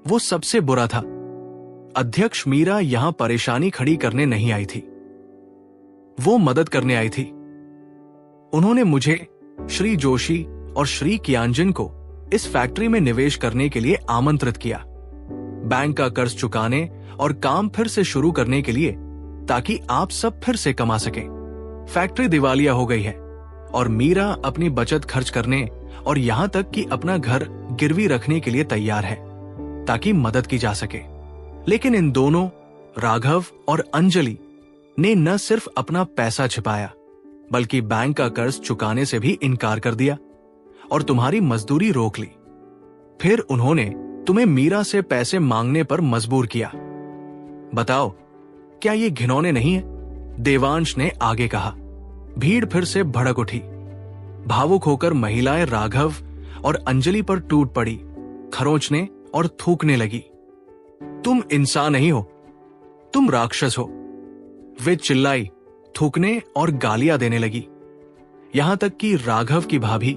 वो सबसे बुरा था। अध्यक्ष मीरा यहां परेशानी खड़ी करने नहीं आई थी, वो मदद करने आई थी। उन्होंने मुझे, श्री जोशी और श्री कियांजन को इस फैक्ट्री में निवेश करने के लिए आमंत्रित किया, बैंक का कर्ज चुकाने और काम फिर से शुरू करने के लिए, ताकि आप सब फिर से कमा सकें। फैक्ट्री दिवालिया हो गई है और मीरा अपनी बचत खर्च करने और यहां तक कि अपना घर गिरवी रखने के लिए तैयार है, ताकि मदद की जा सके। लेकिन इन दोनों, राघव और अंजलि, ने न सिर्फ अपना पैसा छिपाया, बल्कि बैंक का कर्ज चुकाने से भी इनकार कर दिया और तुम्हारी मजदूरी रोक ली। फिर उन्होंने तुम्हें मीरा से पैसे मांगने पर मजबूर किया। बताओ, क्या ये घिनौने नहीं है? देवांश ने आगे कहा। भीड़ फिर से भड़क उठी। भावुक होकर महिलाएं राघव और अंजलि पर टूट पड़ी, खरोंचने और थूकने लगी। तुम इंसान नहीं हो, तुम राक्षस हो। वे चिल्लाई, थूकने और गालियां देने लगी। यहां तक कि राघव की भाभी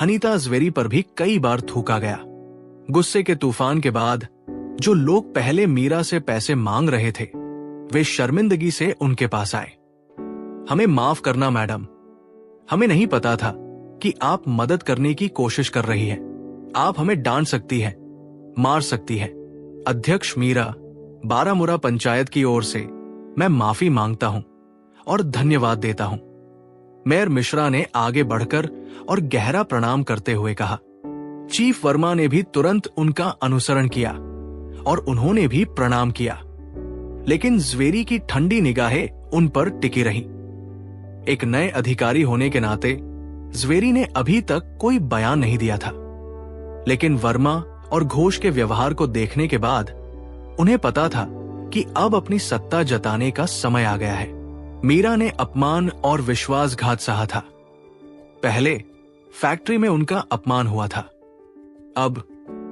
हनीता ज्वेरी पर भी कई बार थूका गया। गुस्से के तूफान के बाद जो लोग पहले मीरा से पैसे मांग रहे थे, वे शर्मिंदगी से उनके पास आए। हमें माफ करना मैडम, हमें नहीं पता था कि आप मदद करने की कोशिश कर रही हैं। आप हमें डांट सकती हैं, मार सकती हैं। अध्यक्ष मीरा, बारामुरा पंचायत की ओर से मैं माफी मांगता हूं और धन्यवाद देता हूं। मेयर मिश्रा ने आगे बढ़कर और गहरा प्रणाम करते हुए कहा। चीफ वर्मा ने भी तुरंत उनका अनुसरण किया और उन्होंने भी प्रणाम किया, लेकिन ज्वेरी की ठंडी निगाहें उन पर टिकी रहीं। एक नए अधिकारी होने के नाते ज्वेरी ने अभी तक कोई बयान नहीं दिया था, लेकिन वर्मा और घोष के व्यवहार को देखने के बाद उन्हें पता था कि अब अपनी सत्ता जताने का समय आ गया है। मीरा ने अपमान और विश्वासघात सहा था। पहले फैक्ट्री में उनका अपमान हुआ था, अब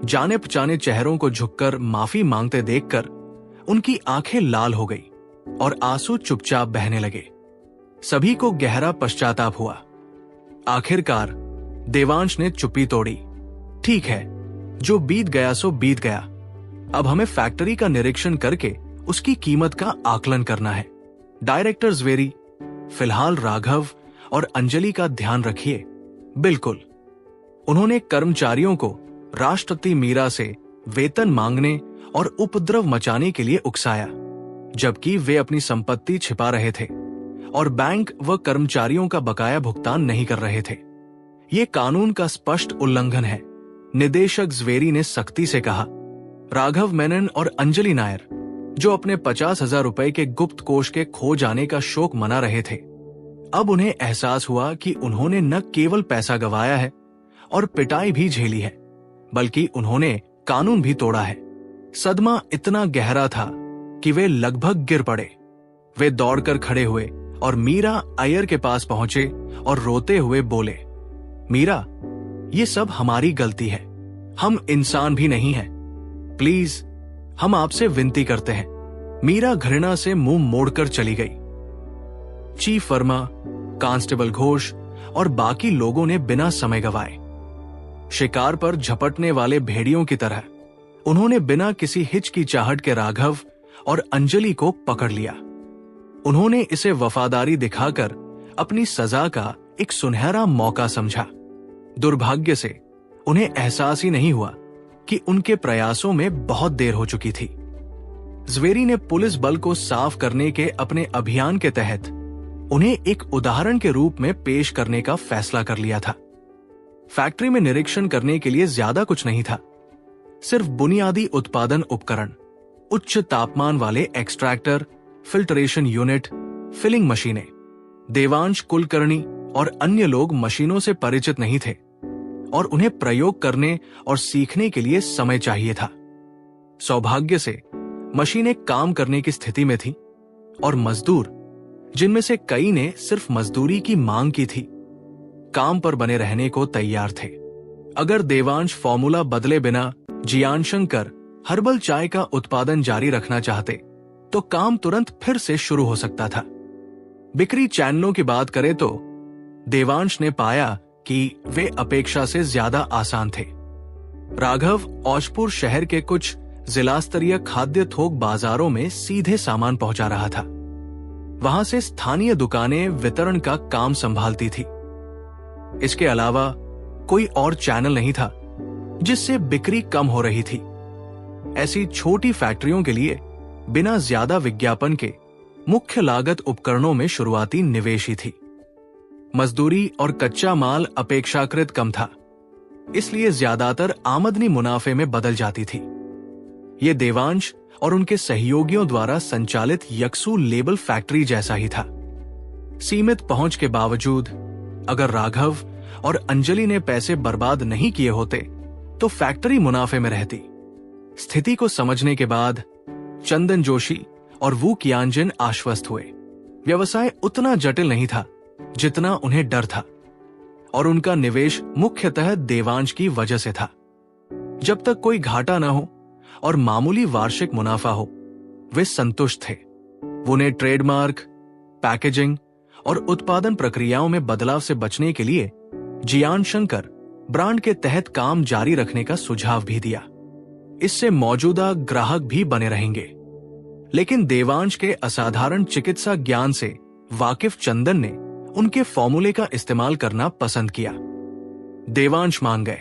जाने पहचाने चेहरों को झुककर माफी मांगते देखकर उनकी आंखें लाल हो गई और आंसू चुपचाप बहने लगे। सभी को गहरा पश्चाताप हुआ। आखिरकार देवांश ने चुप्पी तोड़ी। ठीक है, जो बीत गया सो बीत गया। अब हमें फैक्ट्री का निरीक्षण करके उसकी कीमत का आकलन करना है। डायरेक्टर ज्वेरी, फिलहाल राघव और अंजलि का ध्यान रखिए। बिल्कुल। उन्होंने कर्मचारियों को राष्ट्रपति मीरा से वेतन मांगने और उपद्रव मचाने के लिए उकसाया, जबकि वे अपनी संपत्ति छिपा रहे थे और बैंक व कर्मचारियों का बकाया भुगतान नहीं कर रहे थे। ये कानून का स्पष्ट उल्लंघन है, निदेशक ज्वेरी ने सख्ती से कहा। राघव मेनन और अंजलि नायर, जो अपने 50,000 रुपए के गुप्त कोष के खो जाने का शोक मना रहे थे, अब उन्हें एहसास हुआ कि उन्होंने न केवल पैसा गंवाया है और पिटाई भी झेली है, बल्कि उन्होंने कानून भी तोड़ा है। सदमा इतना गहरा था कि वे लगभग गिर पड़े। वे दौड़कर खड़े हुए और मीरा अय्यर के पास पहुंचे और रोते हुए बोले, मीरा, ये सब हमारी गलती है, हम इंसान भी नहीं हैं। प्लीज, हम आपसे विनती करते हैं। मीरा घृणा से मुंह मोड़कर चली गई। चीफ वर्मा, कांस्टेबल घोष और बाकी लोगों ने बिना समय गवाए शिकार पर झपटने वाले भेड़ियों की तरह उन्होंने बिना किसी हिचकिचाहट के राघव और अंजलि को पकड़ लिया। उन्होंने इसे वफादारी दिखाकर अपनी सजा का एक सुनहरा मौका समझा। दुर्भाग्य से उन्हें एहसास ही नहीं हुआ कि उनके प्रयासों में बहुत देर हो चुकी थी। ज्वेरी ने पुलिस बल को साफ करने के अपने अभियान के तहत उन्हें एक उदाहरण के रूप में पेश करने का फैसला कर लिया था। फैक्ट्री में निरीक्षण करने के लिए ज्यादा कुछ नहीं था, सिर्फ बुनियादी उत्पादन उपकरण, उच्च तापमान वाले एक्सट्रैक्टर, फिल्टरेशन यूनिट, फिलिंग मशीनें। देवांश कुलकर्णी और अन्य लोग मशीनों से परिचित नहीं थे और उन्हें प्रयोग करने और सीखने के लिए समय चाहिए था। सौभाग्य से मशीनें काम करने की स्थिति में थी और मजदूर, जिनमें से कई ने सिर्फ मजदूरी की मांग की थी, काम पर बने रहने को तैयार थे। अगर देवांश फॉर्मूला बदले बिना जियान शंकर हर्बल चाय का उत्पादन जारी रखना चाहते तो काम तुरंत फिर से शुरू हो सकता था। बिक्री चैनलों की बात करें तो देवांश ने पाया कि वे अपेक्षा से ज्यादा आसान थे। राघव औजपुर शहर के कुछ जिला स्तरीय खाद्य थोक बाजारों में सीधे सामान पहुंचा रहा था। वहां से स्थानीय दुकानें वितरण का काम संभालती थी। इसके अलावा कोई और चैनल नहीं था जिससे बिक्री कम हो रही थी। ऐसी छोटी फैक्ट्रियों के लिए बिना ज्यादा विज्ञापन के मुख्य लागत उपकरणों में शुरुआती निवेश ही थी। मजदूरी और कच्चा माल अपेक्षाकृत कम था, इसलिए ज्यादातर आमदनी मुनाफे में बदल जाती थी। ये देवांश और उनके सहयोगियों द्वारा संचालित यक्सू लेबल फैक्ट्री जैसा ही था। सीमित पहुंच के बावजूद अगर राघव और अंजलि ने पैसे बर्बाद नहीं किए होते तो फैक्ट्री मुनाफे में रहती। स्थिति को समझने के बाद चंदन जोशी और वू कियांजन आश्वस्त हुए। व्यवसाय उतना जटिल नहीं था जितना उन्हें डर था, और उनका निवेश मुख्यतः देवांश की वजह से था। जब तक कोई घाटा न हो और मामूली वार्षिक मुनाफा हो, वे संतुष्ट थे। उन्हें ट्रेडमार्क, पैकेजिंग और उत्पादन प्रक्रियाओं में बदलाव से बचने के लिए जियान शंकर ब्रांड के तहत काम जारी रखने का सुझाव भी दिया। इससे मौजूदा ग्राहक भी बने रहेंगे। लेकिन देवांश के असाधारण चिकित्सा ज्ञान से वाकिफ चंदन ने उनके फॉर्मूले का इस्तेमाल करना पसंद किया। देवांश मान गए।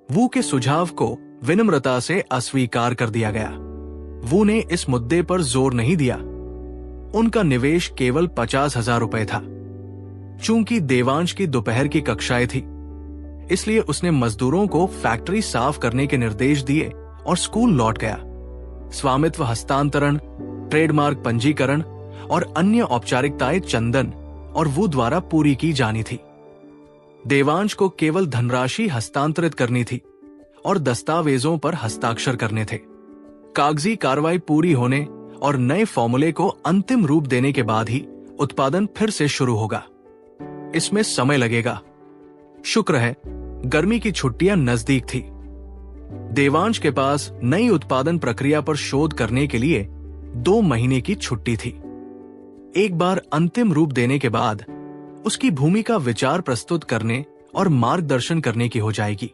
वू के सुझाव को विनम्रता से अस्वीकार कर दिया गया। वू ने इस मुद्दे पर जोर नहीं दिया। उनका निवेश केवल 50,000 रुपए था। चूंकि देवांश की दोपहर की कक्षाएं थी, इसलिए उसने मजदूरों को फैक्ट्री साफ करने के निर्देश दिए और स्कूल लौट गया। स्वामित्व हस्तांतरण, ट्रेडमार्क पंजीकरण और अन्य औपचारिकताएं चंदन और वू द्वारा पूरी की जानी थी। देवांश को केवल धनराशि हस्तांतरित करनी थी और दस्तावेजों पर हस्ताक्षर करने थे। कागजी कार्रवाई पूरी होने और नए फॉर्मूले को अंतिम रूप देने के बाद ही उत्पादन फिर से शुरू होगा। इसमें समय लगेगा। शुक्र है गर्मी की छुट्टियां नजदीक थी। देवांश के पास नई उत्पादन प्रक्रिया पर शोध करने के लिए 2 महीने की छुट्टी थी। एक बार अंतिम रूप देने के बाद उसकी भूमिका विचार प्रस्तुत करने और मार्गदर्शन करने की हो जाएगी,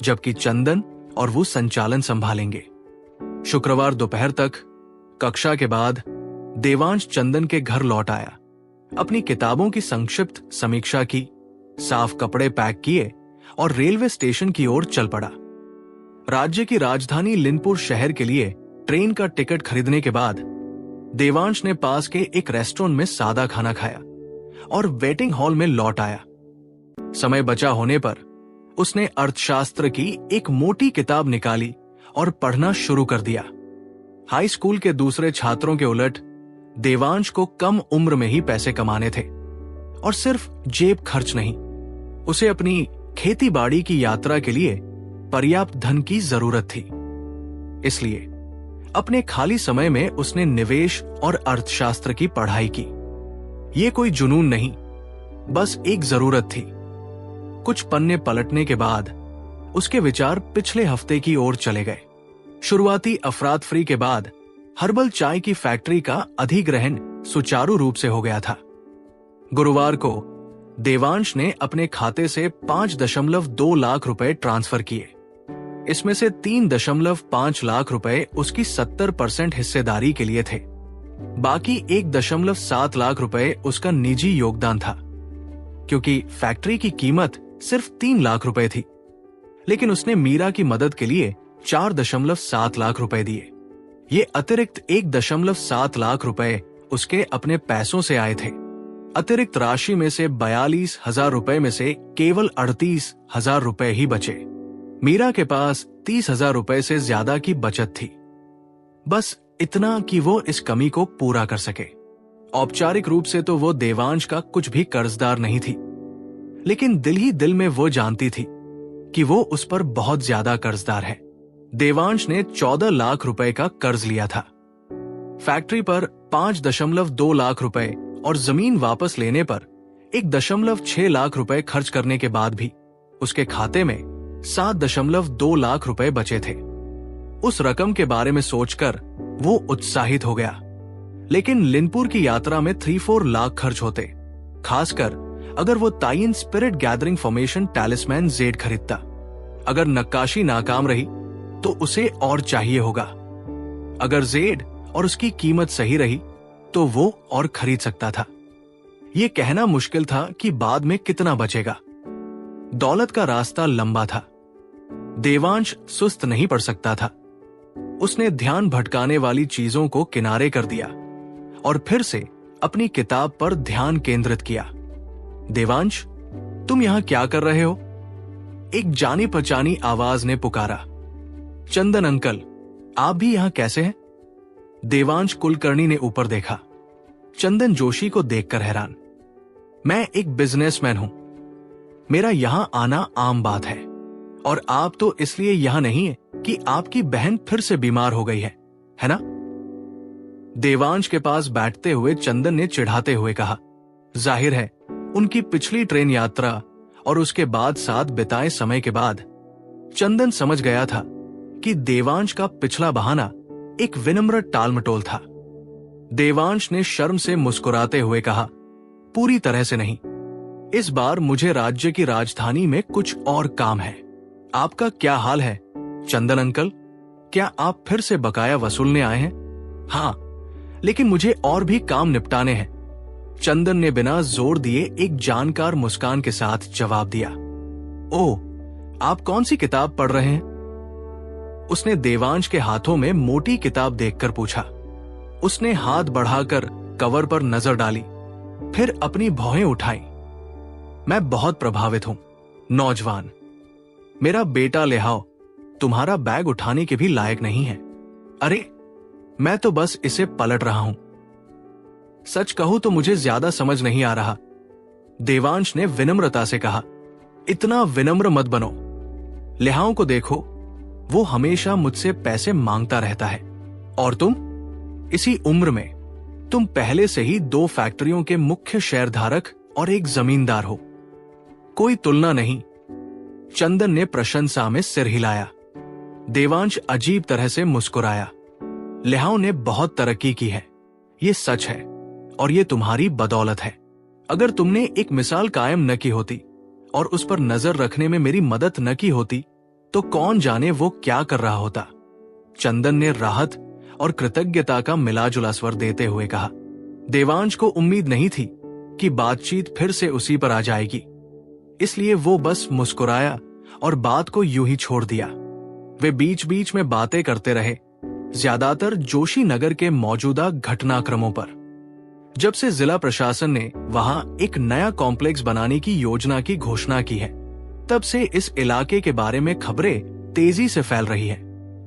जबकि चंदन और वो संचालन संभालेंगे। शुक्रवार दोपहर तक कक्षा के बाद देवांश चंदन के घर लौट आया। अपनी किताबों की संक्षिप्त समीक्षा की, साफ कपड़े पैक किए और रेलवे स्टेशन की ओर चल पड़ा। राज्य की राजधानी लिनपुर शहर के लिए ट्रेन का टिकट खरीदने के बाद देवांश ने पास के एक रेस्टोरेंट में सादा खाना खाया और वेटिंग हॉल में लौट आया। समय बचा होने पर उसने अर्थशास्त्र की एक मोटी किताब निकाली और पढ़ना शुरू कर दिया। हाई स्कूल के दूसरे छात्रों के उलट देवांश को कम उम्र में ही पैसे कमाने थे, और सिर्फ जेब खर्च नहीं, उसे अपनी खेती बाड़ी की यात्रा के लिए पर्याप्त धन की जरूरत थी। इसलिए अपने खाली समय में उसने निवेश और अर्थशास्त्र की पढ़ाई की। यह कोई जुनून नहीं, बस एक जरूरत थी। कुछ पन्ने पलटने के बाद उसके विचार पिछले हफ्ते की ओर चले गए। शुरुआती अफरातफरी के बाद हर्बल चाय की फैक्ट्री का अधिग्रहण सुचारू रूप से हो गया था। गुरुवार को देवांश ने अपने खाते से 5.2 लाख रुपए ट्रांसफर किए। इसमें से 3.5 लाख रुपए उसकी 70% हिस्सेदारी के लिए थे। बाकी 1.7 लाख रुपए उसका निजी योगदान था, क्योंकि फैक्ट्री की कीमत सिर्फ 3 लाख रुपए थी। लेकिन उसने मीरा की मदद के लिए 4.7 लाख रुपए दिए। ये अतिरिक्त 1.7 लाख रुपए उसके अपने पैसों से आए थे। अतिरिक्त राशि में से 42,000 रुपए में से केवल 38,000 रुपए ही बचे। मीरा के पास 30,000 रुपए से ज्यादा की बचत थी, बस इतना कि वो इस कमी को पूरा कर सके। औपचारिक रूप से तो वो देवांश का कुछ भी कर्जदार नहीं थी, लेकिन दिल ही दिल में वो जानती थी कि वो उस पर बहुत ज्यादा कर्जदार है। देवांश ने 14 लाख रुपए का कर्ज लिया था। फैक्ट्री पर 5.2 लाख रुपए और जमीन वापस लेने पर 1.6 लाख रुपए खर्च करने के बाद भी उसके खाते में 7.2 लाख रुपए बचे थे। उस रकम के बारे में सोचकर वो उत्साहित हो गया। लेकिन लिनपुर की यात्रा में 3-4 लाख खर्च होते, खासकर अगर वो Taiyin spirit gathering formation talisman jade खरीदता। अगर नक्काशी नाकाम रही तो उसे और चाहिए होगा। अगर जेड और उसकी कीमत सही रही तो वो और खरीद सकता था। ये कहना मुश्किल था कि बाद में कितना बचेगा। दौलत का रास्ता लंबा था। देवांश सुस्त नहीं पड़ सकता था। उसने ध्यान भटकाने वाली चीजों को किनारे कर दिया और फिर से अपनी किताब पर ध्यान केंद्रित किया। देवांश, तुम यहां क्या कर रहे हो? एक जानी पहचानी आवाज ने पुकारा। चंदन अंकल, आप भी यहां कैसे हैं? देवांश कुलकर्णी ने ऊपर देखा, चंदन जोशी को देखकर हैरान। मैं एक बिजनेसमैन हूं, मेरा यहां आना आम बात है, और आप तो इसलिए यहां नहीं है कि आपकी बहन फिर से बीमार हो गई है ना? देवांश के पास बैठते हुए चंदन ने चिढ़ाते हुए कहा। जाहिर है उनकी पिछली ट्रेन यात्रा और उसके बाद साथ बिताए समय के बाद चंदन समझ गया था कि देवांश का पिछला बहाना एक विनम्र टालमटोल था। देवांश ने शर्म से मुस्कुराते हुए कहा, पूरी तरह से नहीं। इस बार मुझे राज्य की राजधानी में कुछ और काम है। आपका क्या हाल है चंदन अंकल? क्या आप फिर से बकाया वसूलने आए हैं? हाँ, लेकिन मुझे और भी काम निपटाने हैं, चंदन ने बिना जोर दिए एक जानकार मुस्कान के साथ जवाब दिया। ओह, आप कौन सी किताब पढ़ रहे हैं? उसने देवांश के हाथों में मोटी किताब देखकर पूछा। उसने हाथ बढ़ाकर कवर पर नजर डाली, फिर अपनी भौहें उठाई। मैं बहुत प्रभावित हूं, नौजवान। मेरा बेटा लेहाओ तुम्हारा बैग उठाने के भी लायक नहीं है। अरे, मैं तो बस इसे पलट रहा हूं। सच कहूं तो मुझे ज्यादा समझ नहीं आ रहा, देवांश ने विनम्रता से कहा। इतना विनम्र मत बनो। लेहाओं को देखो, वो हमेशा मुझसे पैसे मांगता रहता है, और तुम इसी उम्र में तुम पहले से ही 2 फैक्ट्रियों के मुख्य शेयरधारक और एक जमींदार हो। कोई तुलना नहीं। चंदन ने प्रशंसा में सिर हिलाया। देवांश अजीब तरह से मुस्कुराया। लेहाओं ने बहुत तरक्की की है, ये सच है, और ये तुम्हारी बदौलत है। अगर तुमने एक मिसाल कायम न की होती और उस पर नजर रखने में मेरी मदद न की होती तो कौन जाने वो क्या कर रहा होता। चंदन ने राहत और कृतज्ञता का मिलाजुला स्वर देते हुए कहा। देवांश को उम्मीद नहीं थी कि बातचीत फिर से उसी पर आ जाएगी, इसलिए वो बस मुस्कुराया और बात को यूं ही छोड़ दिया। वे बीच बीच में बातें करते रहे, ज्यादातर जोशी नगर के मौजूदा घटनाक्रमों पर। जब से जिला प्रशासन ने वहां एक नया कॉम्प्लेक्स बनाने की योजना की घोषणा की है, तब से इस इलाके के बारे में खबरें तेजी से फैल रही है।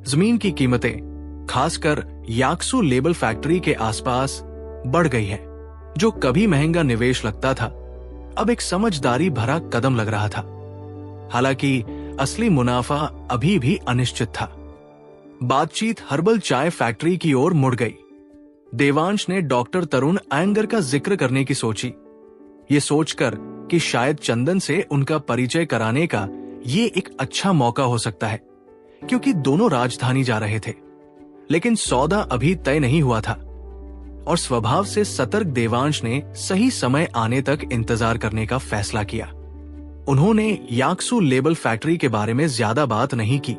जमीन की कीमतें, खासकर याक्सू लेबल फैक्ट्री के आसपास, बढ़ गई है। जो कभी महंगा निवेश लगता था, अब एक समझदारी भरा कदम लग रहा था। हालांकि असली मुनाफा अभी भी अनिश्चित था। बातचीत हर्बल चाय फैक्ट्री की ओर मुड़ गई। देवांश ने डॉक्टर तरुण अयंगर का जिक्र करने की सोची, ये सोचकर कि शायद चंदन से उनका परिचय कराने का ये एक अच्छा मौका हो सकता है, क्योंकि दोनों राजधानी जा रहे थे। लेकिन सौदा अभी तय नहीं हुआ था, और स्वभाव से सतर्क देवांश ने सही समय आने तक इंतजार करने का फैसला किया। उन्होंने याक्सू लेबल फैक्ट्री के बारे में ज्यादा बात नहीं की।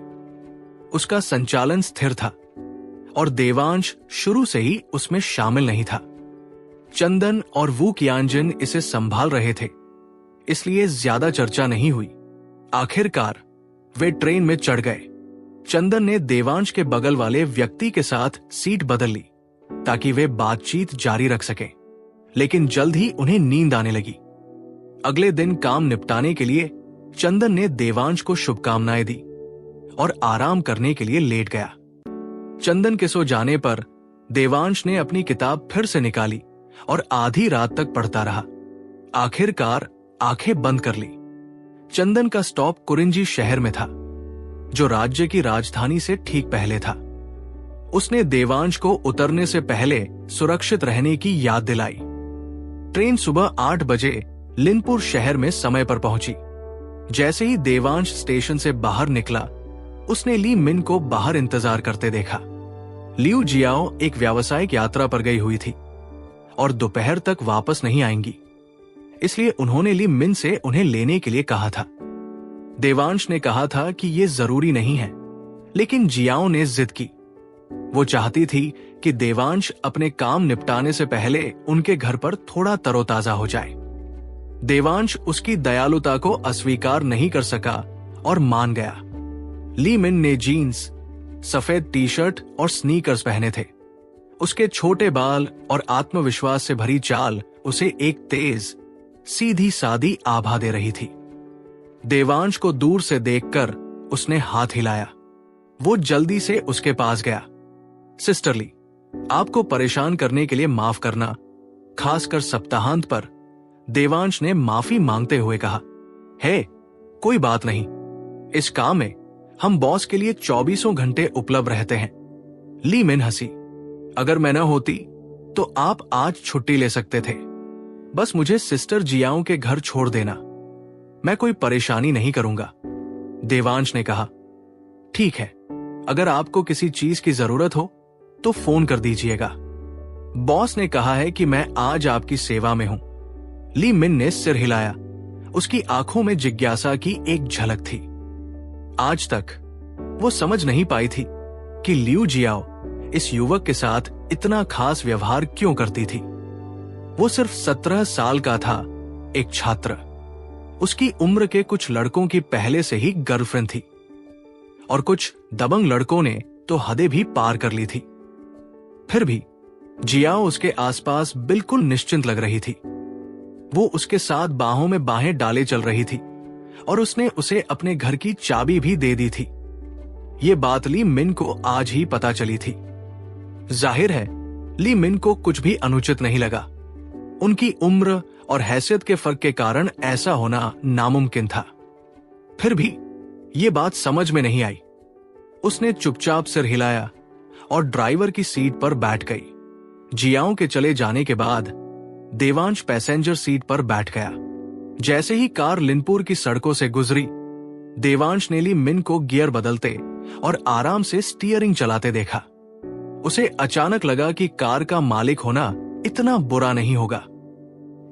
उसका संचालन स्थिर था और देवांश शुरू से ही उसमें शामिल नहीं था। चंदन और वू कियांजन इसे संभाल रहे थे, इसलिए ज्यादा चर्चा नहीं हुई। आखिरकार वे ट्रेन में चढ़ गए। चंदन ने देवांश के बगल वाले व्यक्ति के साथ सीट बदल ली ताकि वे बातचीत जारी रख सकें, लेकिन जल्द ही उन्हें नींद आने लगी। अगले दिन काम निपटाने के लिए चंदन ने देवांश को शुभकामनाएं दी और आराम करने के लिए लेट गया। चंदन के सो जाने पर देवांश ने अपनी किताब फिर से निकाली और आधी रात तक पढ़ता रहा। आखिरकार आंखें बंद कर ली। चंदन का स्टॉप कुरिंजी शहर में था, जो राज्य की राजधानी से ठीक पहले था। उसने देवांश को उतरने से पहले सुरक्षित रहने की याद दिलाई। ट्रेन सुबह 8 बजे लिनपुर शहर में समय पर पहुंची। जैसे ही देवांश स्टेशन से बाहर निकला, उसने ली मिन को बाहर इंतजार करते देखा। लियू जियाओ एक व्यावसायिक यात्रा पर गई हुई थी और दोपहर तक वापस नहीं आएंगी, इसलिए उन्होंने ली मिन से उन्हें लेने के लिए कहा था। देवांश ने कहा था कि यह जरूरी नहीं है, लेकिन जियाओ ने जिद की। वो चाहती थी कि देवांश अपने काम निपटाने से पहले उनके घर पर थोड़ा तरोताजा हो जाए। देवांश उसकी दयालुता को अस्वीकार नहीं कर सका और मान गया। ली मिन ने जीन्स, सफेद टी शर्ट और स्नीकर्स पहने थे। उसके छोटे बाल और आत्मविश्वास से भरी चाल उसे एक तेज, सीधी सादी आभा दे रही थी। देवांश को दूर से देखकर उसने हाथ हिलाया। वो जल्दी से उसके पास गया। सिस्टर ली, आपको परेशान करने के लिए माफ करना, खासकर सप्ताहांत पर, देवांश ने माफी मांगते हुए कहा। हे, कोई बात नहीं, इस काम में हम बॉस के लिए 24 घंटे उपलब्ध रहते हैं। ली मिन हंसी। अगर मैं न होती तो आप आज छुट्टी ले सकते थे। बस मुझे सिस्टर जियाओं के घर छोड़ देना, मैं कोई परेशानी नहीं करूंगा। देवांश ने कहा, ठीक है, अगर आपको किसी चीज की जरूरत हो तो फोन कर दीजिएगा। बॉस ने कहा है कि मैं आज आपकी सेवा में हूं। ली मिन ने सिर हिलाया। उसकी आंखों में जिज्ञासा की एक झलक थी। आज तक वो समझ नहीं पाई थी कि लियू जियाओ इस युवक के साथ इतना खास व्यवहार क्यों करती थी। वो सिर्फ 17 साल का था, एक छात्र। उसकी उम्र के कुछ लड़कों की पहले से ही गर्लफ्रेंड थी और कुछ दबंग लड़कों ने तो हदें भी पार कर ली थी। फिर भी जियाओ उसके आसपास बिल्कुल निश्चिंत लग रही थी। वो उसके साथ बाहों में बाहें डाले चल रही थी और उसने उसे अपने घर की चाबी भी दे दी थी। ये बात ली मिन को आज ही पता चली थी। जाहिर है ली मिन को कुछ भी अनुचित नहीं लगा। उनकी उम्र और हैसियत के फर्क के कारण ऐसा होना नामुमकिन था। फिर भी ये बात समझ में नहीं आई। उसने चुपचाप सिर हिलाया और ड्राइवर की सीट पर बैठ गई। जियाओं के चले जाने के बाद देवांश पैसेंजर सीट पर बैठ गया। जैसे ही कार लिनपुर की सड़कों से गुजरी, देवांश ने ली मिन को गियर बदलते और आराम से स्टीयरिंग चलाते देखा। उसे अचानक लगा कि कार का मालिक होना इतना बुरा नहीं होगा।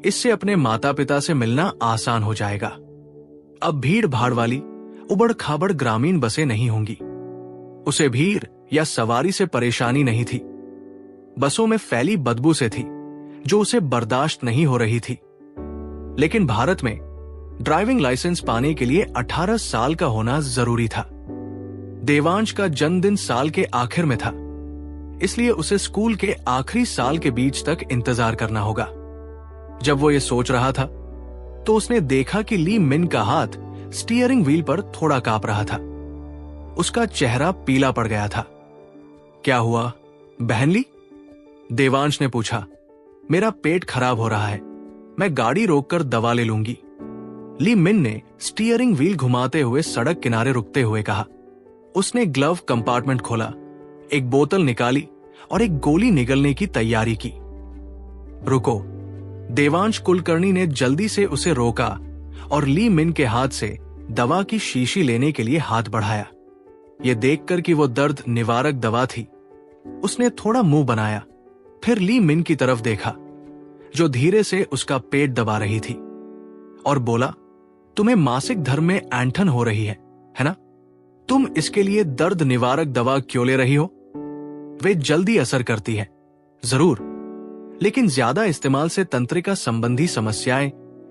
इससे अपने माता पिता से मिलना आसान हो जाएगा। अब भीड़ भाड़ वाली उबड़ खाबड़ ग्रामीण बसें नहीं होंगी। उसे भीड़ या सवारी से परेशानी नहीं थी। बसों में फैली बदबू से थी जो उसे बर्दाश्त नहीं हो रही थी। लेकिन भारत में ड्राइविंग लाइसेंस पाने के लिए 18 साल का होना जरूरी था। देवांश का जन्मदिन साल के आखिर में था, इसलिए उसे स्कूल के आखिरी साल के बीच तक इंतजार करना होगा। जब वो ये सोच रहा था तो उसने देखा कि ली मिन का हाथ स्टीयरिंग व्हील पर थोड़ा कांप रहा था। उसका चेहरा पीला पड़ गया था। क्या हुआ बहन ली? देवांश ने पूछा। मेरा पेट खराब हो रहा है, मैं गाड़ी रोककर दवा ले लूंगी। ली मिन ने स्टीयरिंग व्हील घुमाते हुए सड़क किनारे रुकते हुए कहा। उसने ग्लव कंपार्टमेंट खोला, एक बोतल निकाली और एक गोली निगलने की तैयारी की। रुको, देवांश कुलकर्णी ने जल्दी से उसे रोका और ली मिन के हाथ से दवा की शीशी लेने के लिए हाथ बढ़ाया। यह देखकर कि वो दर्द निवारक दवा थी, उसने थोड़ा मुंह बनाया, फिर ली मिन की तरफ देखा जो धीरे से उसका पेट दबा रही थी और बोला, तुम्हें मासिक धर्म में ऐंठन हो रही है ना? तुम इसके लिए दर्द निवारक दवा क्यों ले रही हो? वे जल्दी असर करती है, जरूर, लेकिन ज्यादा इस्तेमाल से तंत्रिका संबंधी समस्याएं,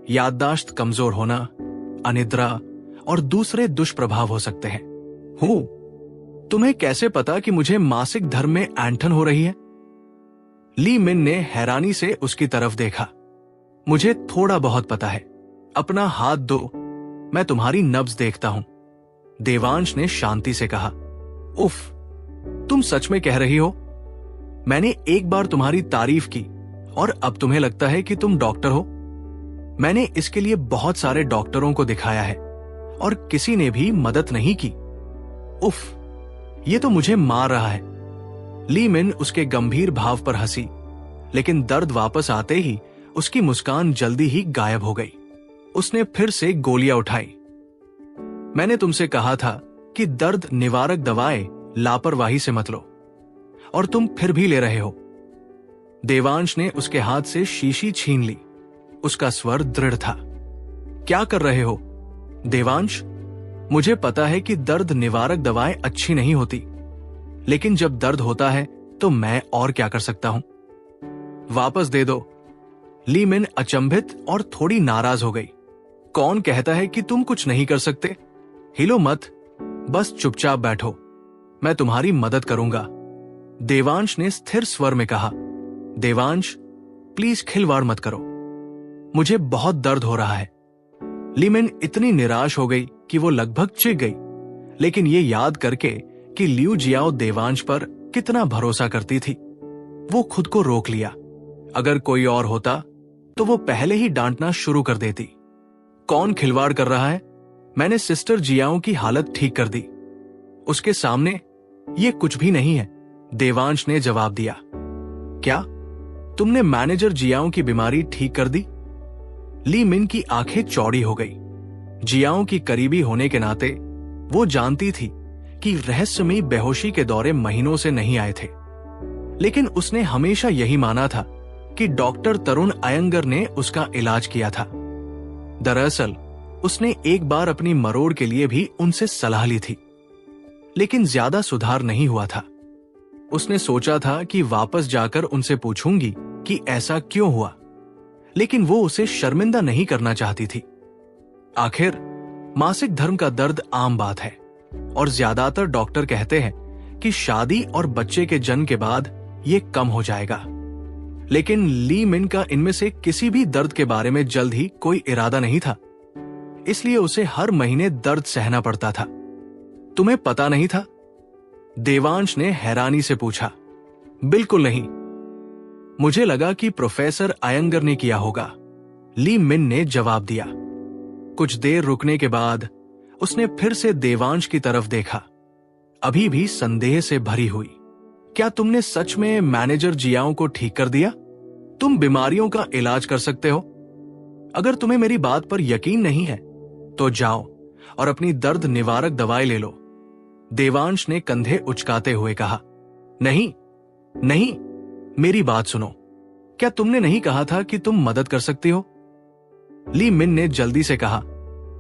याददाश्त कमजोर होना, अनिद्रा और दूसरे दुष्प्रभाव हो सकते हैं। तुम्हें कैसे पता कि मुझे मासिक धर्म में ऐंठन हो रही है? ली मिन ने हैरानी से उसकी तरफ देखा। मुझे थोड़ा बहुत पता है, अपना हाथ दो, मैं तुम्हारी नब्ज देखता हूं। देवांश ने शांति से कहा। उफ, तुम सच में कह रही हो? मैंने एक बार तुम्हारी तारीफ की और अब तुम्हें लगता है कि तुम डॉक्टर हो? मैंने इसके लिए बहुत सारे डॉक्टरों को दिखाया है और किसी ने भी मदद नहीं की। उफ, ये तो मुझे मार रहा है। ली मिन उसके गंभीर भाव पर हंसी, लेकिन दर्द वापस आते ही उसकी मुस्कान जल्दी ही गायब हो गई। उसने फिर से गोलियां उठाई। मैंने तुमसे कहा था कि दर्द निवारक दवाएं लापरवाही से मत लो, और तुम फिर भी ले रहे हो। देवांश ने उसके हाथ से शीशी छीन ली। उसका स्वर दृढ़ था। क्या कर रहे हो देवांश? मुझे पता है कि दर्द निवारक दवाएं अच्छी नहीं होती, लेकिन जब दर्द होता है तो मैं और क्या कर सकता हूं? वापस दे दो। ली मिन अचंभित और थोड़ी नाराज हो गई। कौन कहता है कि तुम कुछ नहीं कर सकते? हिलो मत, बस चुपचाप बैठो, मैं तुम्हारी मदद करूंगा, देवांश ने स्थिर स्वर में कहा। देवांश, प्लीज खिलवाड़ मत करो, मुझे बहुत दर्द हो रहा है। ली मिन इतनी निराश हो गई कि वो लगभग चीख गई, लेकिन ये याद करके कि लियू जियाओ देवांश पर कितना भरोसा करती थी, वो खुद को रोक लिया। अगर कोई और होता तो वो पहले ही डांटना शुरू कर देती। कौन खिलवाड़ कर रहा है? मैंने सिस्टर जियाओ की हालत ठीक कर दी, उसके सामने ये कुछ भी नहीं है, देवांश ने जवाब दिया। क्या तुमने मैनेजर जियाओ की बीमारी ठीक कर दी? ली मिन की आंखें चौड़ी हो गई। जियाओ की करीबी होने के नाते वो जानती थी कि रहस्यमयी बेहोशी के दौरे महीनों से नहीं आए थे, लेकिन उसने हमेशा यही माना था कि डॉक्टर तरुण अयंगर ने उसका इलाज किया था। दरअसल उसने एक बार अपनी मरोड़ के लिए भी उनसे सलाह ली थी, लेकिन ज्यादा सुधार नहीं हुआ था। उसने सोचा था कि वापस जाकर उनसे पूछूंगी कि ऐसा क्यों हुआ, लेकिन वो उसे शर्मिंदा नहीं करना चाहती थी। आखिर मासिक धर्म का दर्द आम बात है और ज्यादातर डॉक्टर कहते हैं कि शादी और बच्चे के जन्म के बाद ये कम हो जाएगा, लेकिन ली मिन का इनमें से किसी भी दर्द के बारे में जल्द ही कोई इरादा नहीं था, इसलिए उसे हर महीने दर्द सहना पड़ता था। तुम्हें पता नहीं था? देवांश ने हैरानी से पूछा। बिल्कुल नहीं, मुझे लगा कि प्रोफेसर अयंगर ने किया होगा, ली मिन ने जवाब दिया। कुछ देर रुकने के बाद उसने फिर से देवांश की तरफ देखा, अभी भी संदेह से भरी हुई। क्या तुमने सच में मैनेजर जियाओ को ठीक कर दिया? तुम बीमारियों का इलाज कर सकते हो। अगर तुम्हें मेरी बात पर यकीन नहीं है तो जाओ और अपनी दर्द निवारक दवाई ले लो, देवांश ने कंधे उचकाते हुए कहा। नहीं नहीं, मेरी बात सुनो, क्या तुमने नहीं कहा था कि तुम मदद कर सकती हो? ली मिन ने जल्दी से कहा।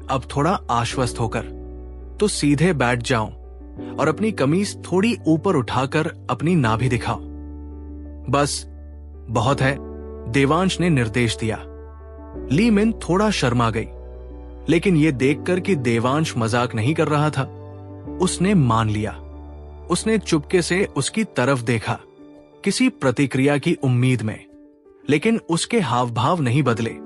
अब थोड़ा आश्वस्त होकर तो सीधे बैठ जाओ और अपनी कमीज थोड़ी ऊपर उठाकर अपनी नाभि दिखाओ। बस, बहुत है, देवांश ने निर्देश दिया। ली मिन थोड़ा शर्मा गई, लेकिन यह देखकर कि देवांश मजाक नहीं कर रहा था, उसने मान लिया। उसने चुपके से उसकी तरफ देखा, किसी प्रतिक्रिया की उम्मीद में, लेकिन उसके हाव भाव नहीं बदले।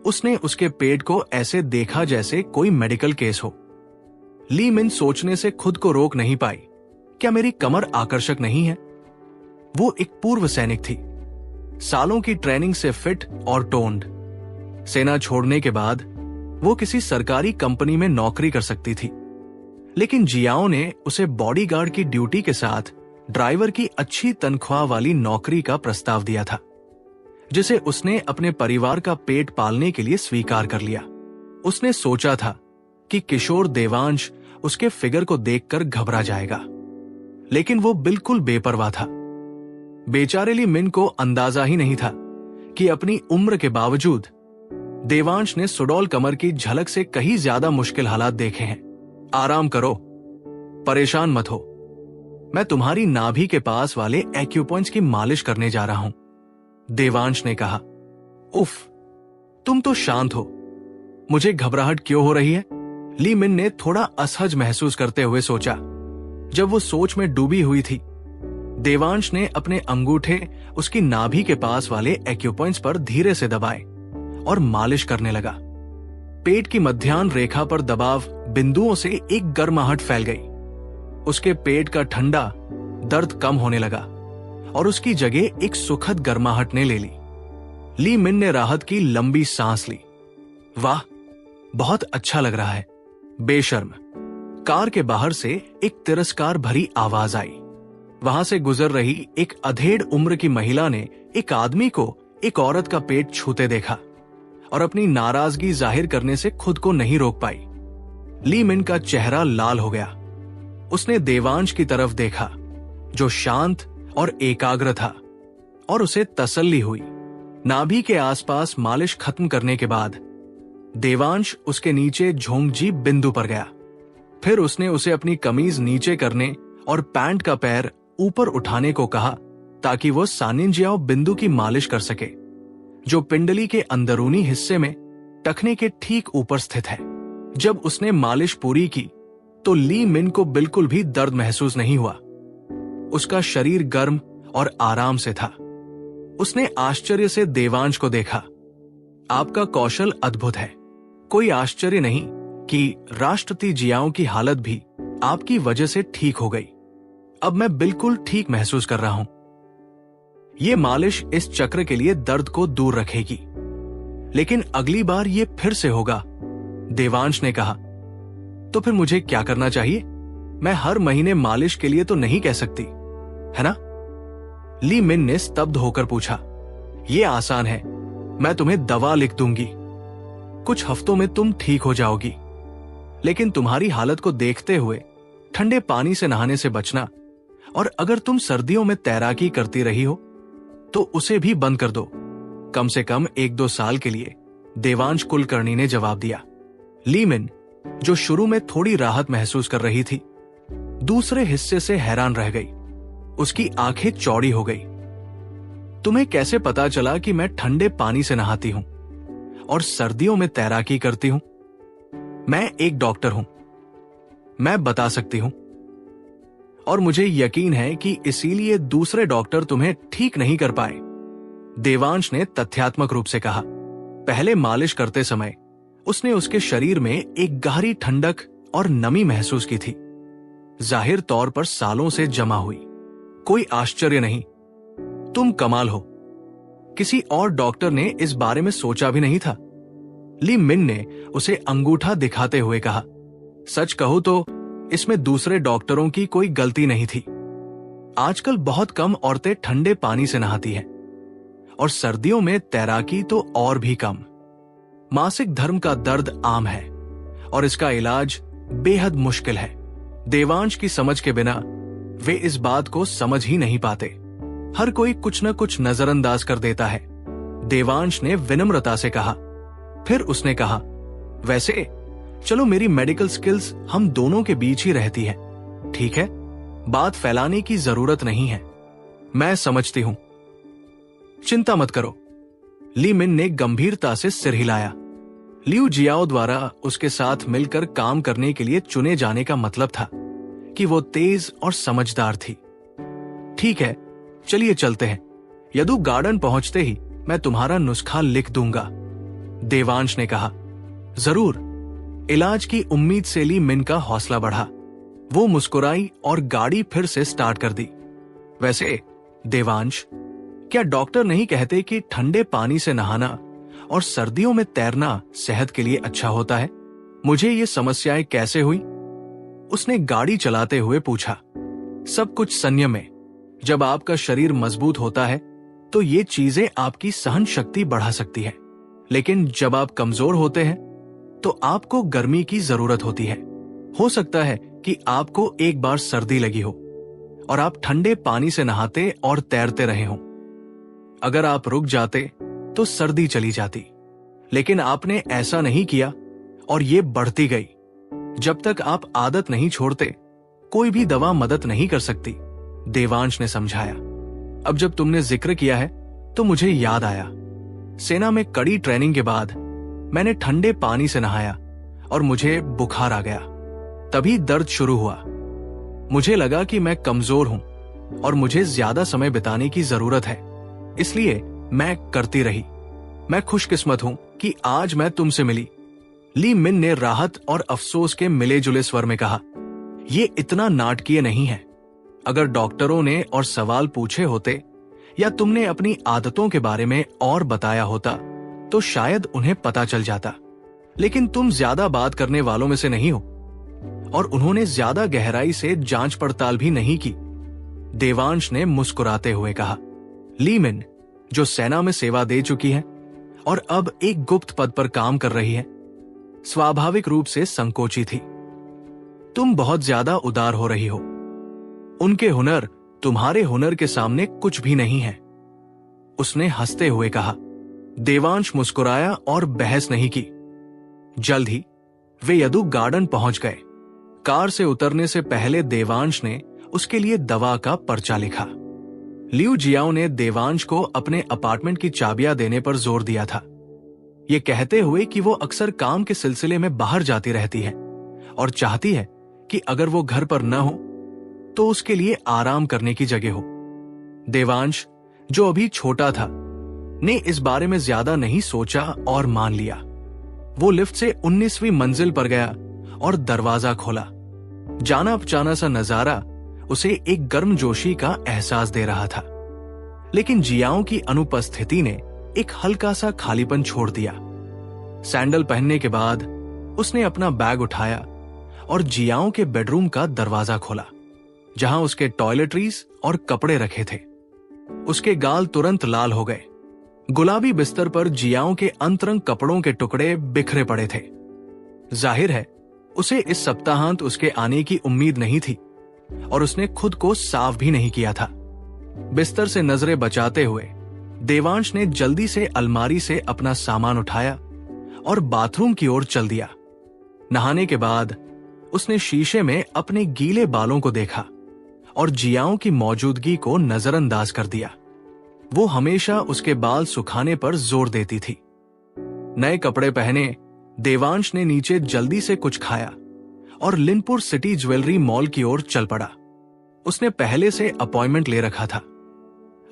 उसने उसके पेट को ऐसे देखा जैसे कोई मेडिकल केस हो। ली मिन सोचने से खुद को रोक नहीं पाई, क्या मेरी कमर आकर्षक नहीं है? वो एक पूर्व सैनिक थी, सालों की ट्रेनिंग से फिट और टोन्ड। सेना छोड़ने के बाद वो किसी सरकारी कंपनी में नौकरी कर सकती थी, लेकिन जियाओ ने उसे बॉडीगार्ड की ड्यूटी के साथ ड्राइवर की अच्छी तनख्वाह वाली नौकरी का प्रस्ताव दिया था, जिसे उसने अपने परिवार का पेट पालने के लिए स्वीकार कर लिया। उसने सोचा था कि किशोर देवांश उसके फिगर को देखकर घबरा जाएगा, लेकिन वो बिल्कुल बेपरवाह था। बेचारे ली मिन को अंदाजा ही नहीं था कि अपनी उम्र के बावजूद देवांश ने सुडौल कमर की झलक से कहीं ज्यादा मुश्किल हालात देखे हैं। आराम करो, परेशान मत हो, मैं तुम्हारी नाभि के पास वाले एक्यूपॉइंट्स की मालिश करने जा रहा हूं, देवांश ने कहा। उफ, तुम तो शांत हो, मुझे घबराहट क्यों हो रही है? ली मिन ने थोड़ा असहज महसूस करते हुए सोचा। जब वो सोच में डूबी हुई थी, देवांश ने अपने अंगूठे उसकी नाभि के पास वाले एक्यूपॉइंट्स पर धीरे से दबाए और मालिश करने लगा। पेट की मध्याह्न रेखा पर दबाव बिंदुओं से एक गर्माहट फैल गई। उसके पेट का ठंडा दर्द कम होने लगा और उसकी जगह एक सुखद गर्माहट ने ले ली। ली मिन ने राहत की लंबी सांस ली। वाह, बहुत अच्छा लग रहा है। बेशर्म, कार के बाहर से एक तिरस्कार भरी आवाज आई। वहां से गुजर रही एक अधेड़ उम्र की महिला ने एक आदमी को एक औरत का पेट छूते देखा और अपनी नाराजगी जाहिर करने से खुद को नहीं रोक पाई। ली मिन का चेहरा लाल हो गया। उसने देवांश की तरफ देखा, जो शांत और एकाग्र था, और उसे तसल्ली हुई। नाभि के आसपास मालिश खत्म करने के बाद देवांश उसके नीचे झोंकजी बिंदु पर गया। फिर उसने उसे अपनी कमीज नीचे करने और पैंट का पैर ऊपर उठाने को कहा ताकि वो सानिंजियाओ बिंदु की मालिश कर सके, जो पिंडली के अंदरूनी हिस्से में टखने के ठीक ऊपर स्थित है। जब उसने मालिश पूरी की तो ली मिन को बिल्कुल भी दर्द महसूस नहीं हुआ। उसका शरीर गर्म और आराम से था। उसने आश्चर्य से देवांश को देखा। आपका कौशल अद्भुत है। कोई आश्चर्य नहीं कि राष्ट्रपति जियाओं की हालत भी आपकी वजह से ठीक हो गई। अब मैं बिल्कुल ठीक महसूस कर रहा हूं। ये मालिश इस चक्र के लिए दर्द को दूर रखेगी, लेकिन अगली बार ये फिर से होगा, देवांश ने कहा। तो फिर मुझे क्या करना चाहिए? मैं हर महीने मालिश के लिए तो नहीं कह सकती, है ना? ली मिन ने स्तब्ध होकर पूछा। यह आसान है, मैं तुम्हें दवा लिख दूंगी। कुछ हफ्तों में तुम ठीक हो जाओगी, लेकिन तुम्हारी हालत को देखते हुए ठंडे पानी से नहाने से बचना, और अगर तुम सर्दियों में तैराकी करती रही हो तो उसे भी बंद कर दो, कम से कम 1-2 साल के लिए, देवांश कुलकर्णी ने जवाब दिया। ली मिन, जो शुरू में थोड़ी राहत महसूस कर रही थी, दूसरे हिस्से से हैरान रह गई। उसकी आंखें चौड़ी हो गई। तुम्हें कैसे पता चला कि मैं ठंडे पानी से नहाती हूं और सर्दियों में तैराकी करती हूं? मैं एक डॉक्टर हूं, मैं बता सकती हूं, और मुझे यकीन है कि इसीलिए दूसरे डॉक्टर तुम्हें ठीक नहीं कर पाए, देवांश ने तथ्यात्मक रूप से कहा। पहले मालिश करते समय उसने उसके शरीर में एक गहरी ठंडक और नमी महसूस की थी, जाहिर तौर पर सालों से जमा हुई। कोई आश्चर्य नहीं, तुम कमाल हो। किसी और डॉक्टर ने इस बारे में सोचा भी नहीं था। ली मिन ने उसे अंगूठा दिखाते हुए कहा। सच कहूं तो इसमें दूसरे डॉक्टरों की कोई गलती नहीं थी। आजकल बहुत कम औरतें ठंडे पानी से नहाती हैं, और सर्दियों में तैराकी तो और भी कम। मासिक धर्म का दर्द आम है और इसका इलाज बेहद मुश्किल है। देवांश की समझ के बिना वे इस बात को समझ ही नहीं पाते। हर कोई कुछ न कुछ नजरअंदाज कर देता है, देवांश ने विनम्रता से कहा। फिर उसने कहा, वैसे चलो, मेरी मेडिकल स्किल्स हम दोनों के बीच ही रहती है, ठीक है? बात फैलाने की जरूरत नहीं है। मैं समझती हूं, चिंता मत करो। ली मिन ने गंभीरता से सिर हिलाया। लियू जियाओ द्वारा उसके साथ मिलकर काम करने के लिए चुने जाने का मतलब था कि वो तेज और समझदार थी। ठीक है, चलिए चलते हैं। यदु गार्डन पहुंचते ही मैं तुम्हारा नुस्खा लिख दूंगा, देवांश ने कहा। जरूर। इलाज की उम्मीद से ली मिन का हौसला बढ़ा। वो मुस्कुराई और गाड़ी फिर से स्टार्ट कर दी। वैसे देवांश, क्या डॉक्टर नहीं कहते कि ठंडे पानी से नहाना और सर्दियों में तैरना सेहत के लिए अच्छा होता है? मुझे ये समस्याएं कैसे हुई? उसने गाड़ी चलाते हुए पूछा। सब कुछ संयम में। जब आपका शरीर मजबूत होता है तो ये चीजें आपकी सहन शक्ति बढ़ा सकती है, लेकिन जब आप कमजोर होते हैं तो आपको गर्मी की जरूरत होती है। हो सकता है कि आपको एक बार सर्दी लगी हो और आप ठंडे पानी से नहाते और तैरते रहे हों। अगर आप रुक जाते तो सर्दी चली जाती, लेकिन आपने ऐसा नहीं किया और ये बढ़ती गई। जब तक आप आदत नहीं छोड़ते, कोई भी दवा मदद नहीं कर सकती, देवांश ने समझाया। अब जब तुमने जिक्र किया है तो मुझे याद आया। सेना में कड़ी ट्रेनिंग के बाद मैंने ठंडे पानी से नहाया और मुझे बुखार आ गया। तभी दर्द शुरू हुआ। मुझे लगा कि मैं कमजोर हूं और मुझे ज्यादा समय बिताने की जरूरत है, इसलिए मैं करती रही। मैं खुशकिस्मत हूं कि आज मैं तुमसे मिली, ली मिन ने राहत और अफसोस के मिले जुले स्वर में कहा। यह इतना नाटकीय नहीं है। अगर डॉक्टरों ने और सवाल पूछे होते या तुमने अपनी आदतों के बारे में और बताया होता तो शायद उन्हें पता चल जाता, लेकिन तुम ज्यादा बात करने वालों में से नहीं हो और उन्होंने ज्यादा गहराई से जांच पड़ताल भी नहीं की, देवांश ने मुस्कुराते हुए कहा। ली मिन, जो सेना में सेवा दे चुकी है और अब एक गुप्त पद पर काम कर रही है, स्वाभाविक रूप से संकोची थी। तुम बहुत ज्यादा उदार हो रही हो। उनके हुनर तुम्हारे हुनर के सामने कुछ भी नहीं है, उसने हंसते हुए कहा। देवांश मुस्कुराया और बहस नहीं की। जल्द ही वे यदु गार्डन पहुंच गए। कार से उतरने से पहले देवांश ने उसके लिए दवा का पर्चा लिखा। लियू जियाओ ने देवांश को अपने अपार्टमेंट की चाबियां देने पर जोर दिया था, ये कहते हुए कि वो अक्सर काम के सिलसिले में बाहर जाती रहती है और चाहती है कि अगर वो घर पर न हो तो उसके लिए आराम करने की जगह हो। देवांश, जो अभी छोटा था, ने इस बारे में ज्यादा नहीं सोचा और मान लिया। वो लिफ्ट से 19वीं मंजिल पर गया और दरवाजा खोला। जाना पहचाना सा नजारा उसे एक गर्मजोशी का एहसास दे रहा था, लेकिन जियाओं की अनुपस्थिति ने एक हल्का सा खालीपन छोड़ दिया। सैंडल पहनने के बाद उसने अपना बैग उठाया और जियाओं के बेडरूम का दरवाजा खोला, जहां उसके टॉयलेटरीज और कपड़े रखे थे। उसके गाल तुरंत लाल हो गए। गुलाबी बिस्तर पर जियाओं के अंतरंग कपड़ों के टुकड़े बिखरे पड़े थे। जाहिर है उसे इस सप्ताहांत उसके आने की उम्मीद नहीं थी और उसने खुद को साफ भी नहीं किया था। बिस्तर से नजरें बचाते हुए देवांश ने जल्दी से अलमारी से अपना सामान उठाया और बाथरूम की ओर चल दिया। नहाने के बाद उसने शीशे में अपने गीले बालों को देखा और जियाओं की मौजूदगी को नजरअंदाज कर दिया। वो हमेशा उसके बाल सुखाने पर जोर देती थी। नए कपड़े पहने देवांश ने नीचे जल्दी से कुछ खाया और लिनपुर सिटी ज्वेलरी मॉल की ओर चल पड़ा। उसने पहले से अपॉइंटमेंट ले रखा था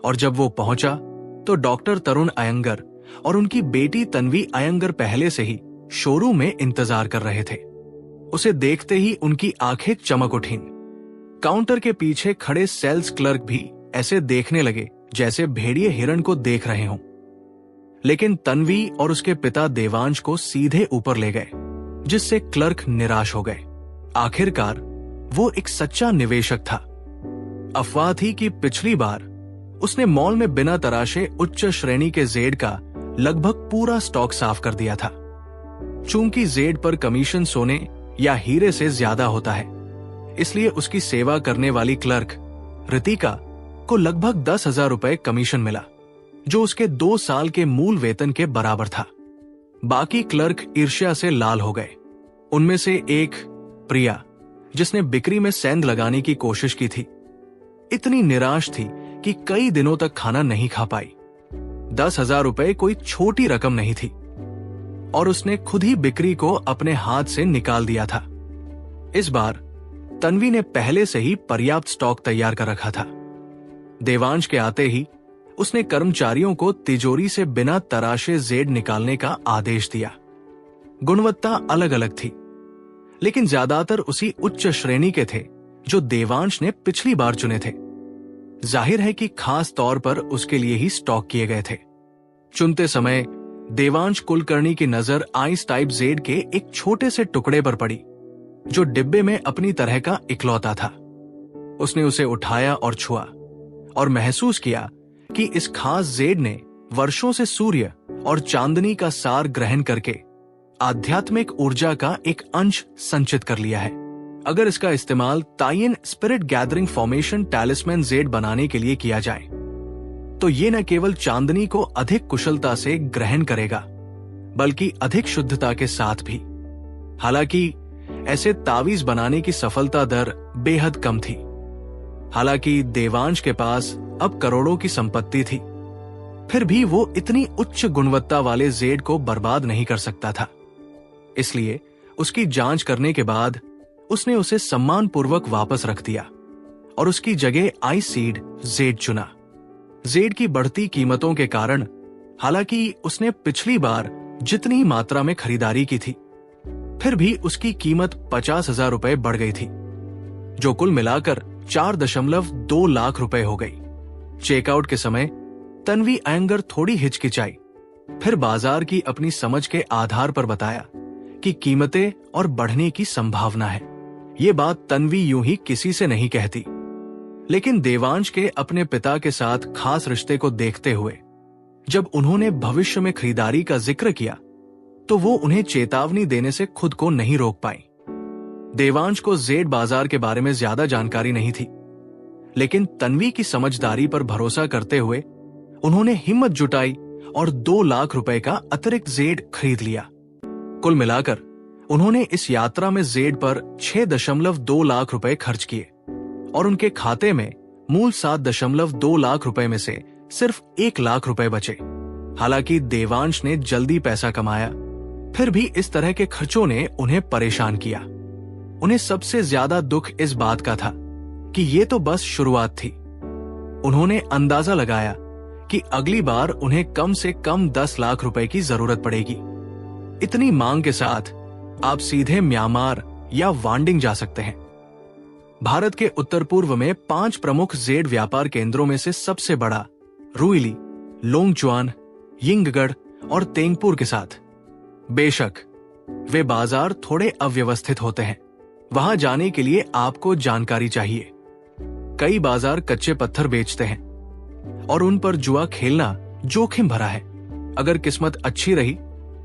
और जब वो पहुंचा तो डॉक्टर तरुण अयंगर और उनकी बेटी तन्वी अयंगर पहले से ही शोरूम में इंतजार कर रहे थे। उसे देखते ही उनकी आंखें चमक उठीं। काउंटर के पीछे खड़े सेल्स क्लर्क भी ऐसे देखने लगे जैसे भेड़िए हिरण को देख रहे हों। लेकिन तन्वी और उसके पिता देवांश को सीधे ऊपर ले गए, जिससे क्लर्क निराश हो गए। आखिरकार वो एक सच्चा निवेशक था। अफवाह थी कि पिछली बार उसने मॉल में बिना तराशे उच्च श्रेणी के जेड का लगभग पूरा स्टॉक साफ कर दिया था। चूंकि जेड पर कमीशन सोने या हीरे से ज्यादा होता है, इसलिए उसकी सेवा करने वाली क्लर्क रितिका को लगभग 10,000 रुपए कमीशन मिला, जो उसके 2 साल के मूल वेतन के बराबर था। बाकी क्लर्क ईर्ष्या से लाल हो गए। उनमें से एक, प्रिया, जिसने बिक्री में सेंध लगाने की कोशिश की थी, इतनी निराश थी कि कई दिनों तक खाना नहीं खा पाई। 10,000 रुपए कोई छोटी रकम नहीं थी और उसने खुद ही बिक्री को अपने हाथ से निकाल दिया था। इस बार तन्वी ने पहले से ही पर्याप्त स्टॉक तैयार कर रखा था। देवांश के आते ही उसने कर्मचारियों को तिजोरी से बिना तराशे जेड निकालने का आदेश दिया। गुणवत्ता अलग अलग थी, लेकिन ज्यादातर उसी उच्च श्रेणी के थे जो देवांश ने पिछली बार चुने थे। जाहिर है कि खास तौर पर उसके लिए ही स्टॉक किए गए थे। चुनते समय देवांश कुलकर्णी की नजर आइस टाइप जेड के एक छोटे से टुकड़े पर पड़ी, जो डिब्बे में अपनी तरह का इकलौता था। उसने उसे उठाया और छुआ और महसूस किया कि इस खास जेड ने वर्षों से सूर्य और चांदनी का सार ग्रहण करके आध्यात्मिक ऊर्जा का एक अंश संचित कर लिया है। अगर इसका इस्तेमाल Taiyin spirit gathering formation talisman jade बनाने के लिए किया जाए तो ये न केवल चांदनी को अधिक कुशलता से ग्रहण करेगा, बल्कि अधिक शुद्धता के साथ भी। हालांकि ऐसे तावीज बनाने की सफलता दर बेहद कम थी। हालांकि देवांश के पास अब करोड़ों की संपत्ति थी, फिर भी वो इतनी उच्च गुणवत्ता वाले जेड को बर्बाद नहीं कर सकता था। इसलिए उसकी जांच करने के बाद उसने उसे सम्मानपूर्वक वापस रख दिया और उसकी जगह आई सीड जेड चुना। जेड की बढ़ती कीमतों के कारण, हालांकि उसने पिछली बार जितनी मात्रा में खरीदारी की थी, फिर भी उसकी कीमत 50,000 रुपए बढ़ गई थी, जो कुल मिलाकर 4.2 लाख रुपए हो गई। चेकआउट के समय तन्वी अयंगर थोड़ी हिचकिचाई, फिर बाजार की अपनी समझ के आधार पर बताया कि कीमतें और बढ़ने की संभावना है। ये बात तन्वी यूं ही किसी से नहीं कहती, लेकिन देवांश के अपने पिता के साथ खास रिश्ते को देखते हुए जब उन्होंने भविष्य में खरीदारी का जिक्र किया तो वो उन्हें चेतावनी देने से खुद को नहीं रोक पाई। देवांश को जेड बाजार के बारे में ज्यादा जानकारी नहीं थी, लेकिन तन्वी की समझदारी पर भरोसा करते हुए उन्होंने हिम्मत जुटाई और 2 लाख रुपए का अतिरिक्त जेड खरीद लिया। कुल मिलाकर उन्होंने इस यात्रा में जेड पर 6.2 लाख रुपए खर्च किए और उनके खाते में मूल 7.2 लाख रुपए में से सिर्फ 1 लाख रुपए बचे। हालांकि देवांश ने जल्दी पैसा कमाया, फिर भी इस तरह के खर्चों ने उन्हें परेशान किया। उन्हें सबसे ज्यादा दुख इस बात का था कि ये तो बस शुरुआत थी। उन्होंने अंदाजा लगाया कि अगली बार उन्हें कम से कम 10 लाख रुपए की जरूरत पड़ेगी। इतनी मांग के साथ आप सीधे म्यांमार या वांडिंग जा सकते हैं। भारत के उत्तर पूर्व में 5 प्रमुख जेड व्यापार केंद्रों में से सबसे बड़ा रुइली, लोंगजुआन, यिंगगढ़ और तेंगपुर के साथ। बेशक वे बाजार थोड़े अव्यवस्थित होते हैं, वहां जाने के लिए आपको जानकारी चाहिए। कई बाजार कच्चे पत्थर बेचते हैं और उन पर जुआ खेलना जोखिम भरा है। अगर किस्मत अच्छी रही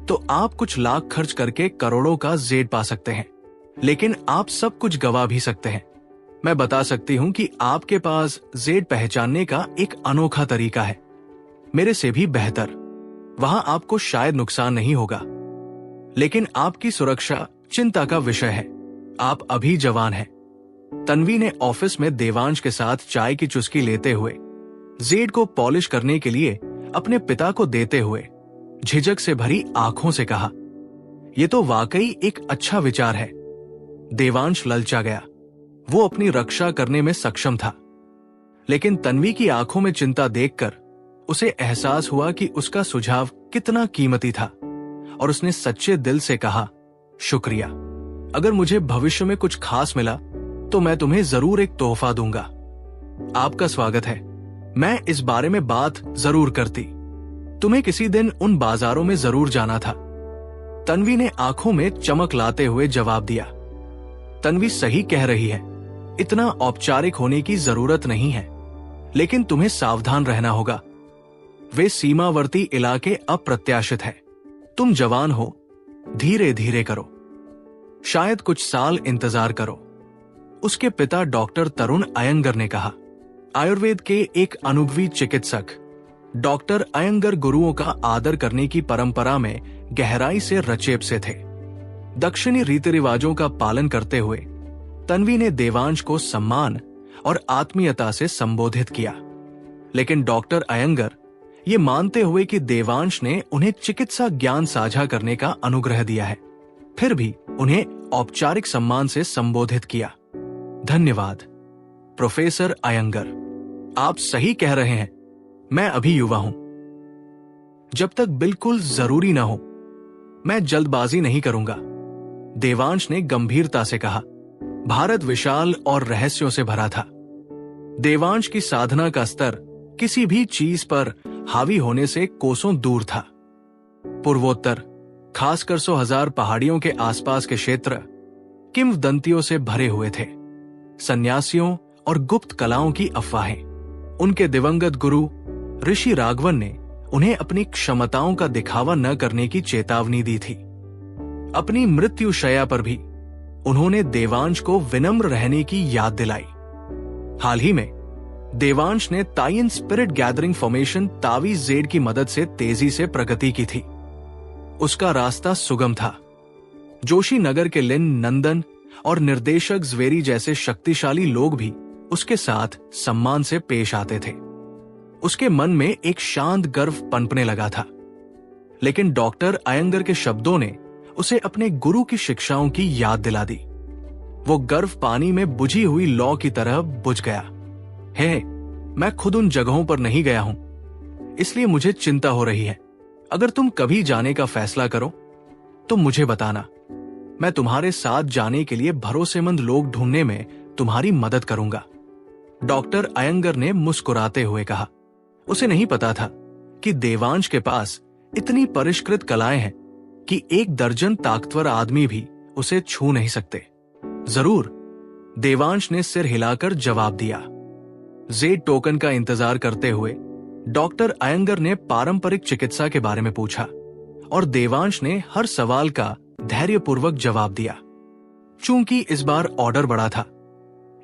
तो आप कुछ लाख खर्च करके करोड़ों का जेड पा सकते हैं, लेकिन आप सब कुछ गवा भी सकते हैं। मैं बता सकती हूं कि आपके पास जेड पहचानने का एक अनोखा तरीका है, मेरे से भी बेहतर। वहां आपको शायद नुकसान नहीं होगा, लेकिन आपकी सुरक्षा चिंता का विषय है। आप अभी जवान हैं। तन्वी ने ऑफिस में देवांश के साथ चाय की चुस्की लेते हुए जेड को पॉलिश करने के लिए अपने पिता को देते हुए झिझक से भरी आंखों से कहा, यह तो वाकई एक अच्छा विचार है। देवांश ललचा गया। वो अपनी रक्षा करने में सक्षम था, लेकिन तन्वी की आंखों में चिंता देखकर उसे एहसास हुआ कि उसका सुझाव कितना कीमती था और उसने सच्चे दिल से कहा, शुक्रिया। अगर मुझे भविष्य में कुछ खास मिला तो मैं तुम्हें जरूर एक तोहफा दूंगा। आपका स्वागत है। मैं इस बारे में बात जरूर करती। तुम्हें किसी दिन उन बाजारों में जरूर जाना था। तन्वी ने आंखों में चमक लाते हुए जवाब दिया। तन्वी सही कह रही है, इतना औपचारिक होने की जरूरत नहीं है, लेकिन तुम्हें सावधान रहना होगा। वे सीमावर्ती इलाके अप्रत्याशित है। तुम जवान हो, धीरे धीरे करो, शायद कुछ साल इंतजार करो। उसके पिता डॉक्टर तरुण अयंगर ने कहा। आयुर्वेद के एक अनुभवी चिकित्सक डॉक्टर अयंगर गुरुओं का आदर करने की परंपरा में गहराई से रचेप से थे। दक्षिणी रीति रिवाजों का पालन करते हुए तन्वी ने देवांश को सम्मान और आत्मीयता से संबोधित किया, लेकिन डॉक्टर अयंगर ये मानते हुए कि देवांश ने उन्हें चिकित्सा ज्ञान साझा करने का अनुग्रह दिया है, फिर भी उन्हें औपचारिक सम्मान से संबोधित किया। धन्यवाद प्रोफेसर अयंगर, आप सही कह रहे हैं। मैं अभी युवा हूं। जब तक बिल्कुल जरूरी ना हो, मैं जल्दबाजी नहीं करूंगा। देवांश ने गंभीरता से कहा। भारत विशाल और रहस्यों से भरा था। देवांश की साधना का स्तर किसी भी चीज पर हावी होने से कोसों दूर था। पूर्वोत्तर, खासकर 100,000 पहाड़ियों के आसपास के क्षेत्र किंवदंतियों से भरे हुए थे। सन्यासियों और गुप्त कलाओं की अफवाहें। उनके दिवंगत गुरु ऋषि राघवन ने उन्हें अपनी क्षमताओं का दिखावा न करने की चेतावनी दी थी। अपनी मृत्यु शैया पर भी उन्होंने देवांश को विनम्र रहने की याद दिलाई। हाल ही में देवांश ने ताइन स्पिरिट गैदरिंग फॉर्मेशन तावीज जेड की मदद से तेजी से प्रगति की थी। उसका रास्ता सुगम था। जोशी नगर के लिन नंदन और निर्देशक ज्वेरी जैसे शक्तिशाली लोग भी उसके साथ सम्मान से पेश आते थे। उसके मन में एक शांत गर्व पनपने लगा था, लेकिन डॉक्टर अयंगर के शब्दों ने उसे अपने गुरु की शिक्षाओं की याद दिला दी। वो गर्व पानी में बुझी हुई लौ की तरह बुझ गया। मैं खुद उन जगहों पर नहीं गया हूं, इसलिए मुझे चिंता हो रही है। अगर तुम कभी जाने का फैसला करो तो मुझे बताना। मैं तुम्हारे साथ जाने के लिए भरोसेमंद लोग ढूंढने में तुम्हारी मदद करूंगा। डॉक्टर अयंगर ने मुस्कुराते हुए कहा। उसे नहीं पता था कि देवांश के पास इतनी परिष्कृत कलाएं हैं कि 1 दर्जन ताकतवर आदमी भी उसे छू नहीं सकते। जरूर, देवांश ने सिर हिलाकर जवाब दिया। जेड टोकन का इंतजार करते हुए डॉक्टर अयंगर ने पारंपरिक चिकित्सा के बारे में पूछा और देवांश ने हर सवाल का धैर्यपूर्वक जवाब दिया। चूंकि इस बार ऑर्डर बड़ा था,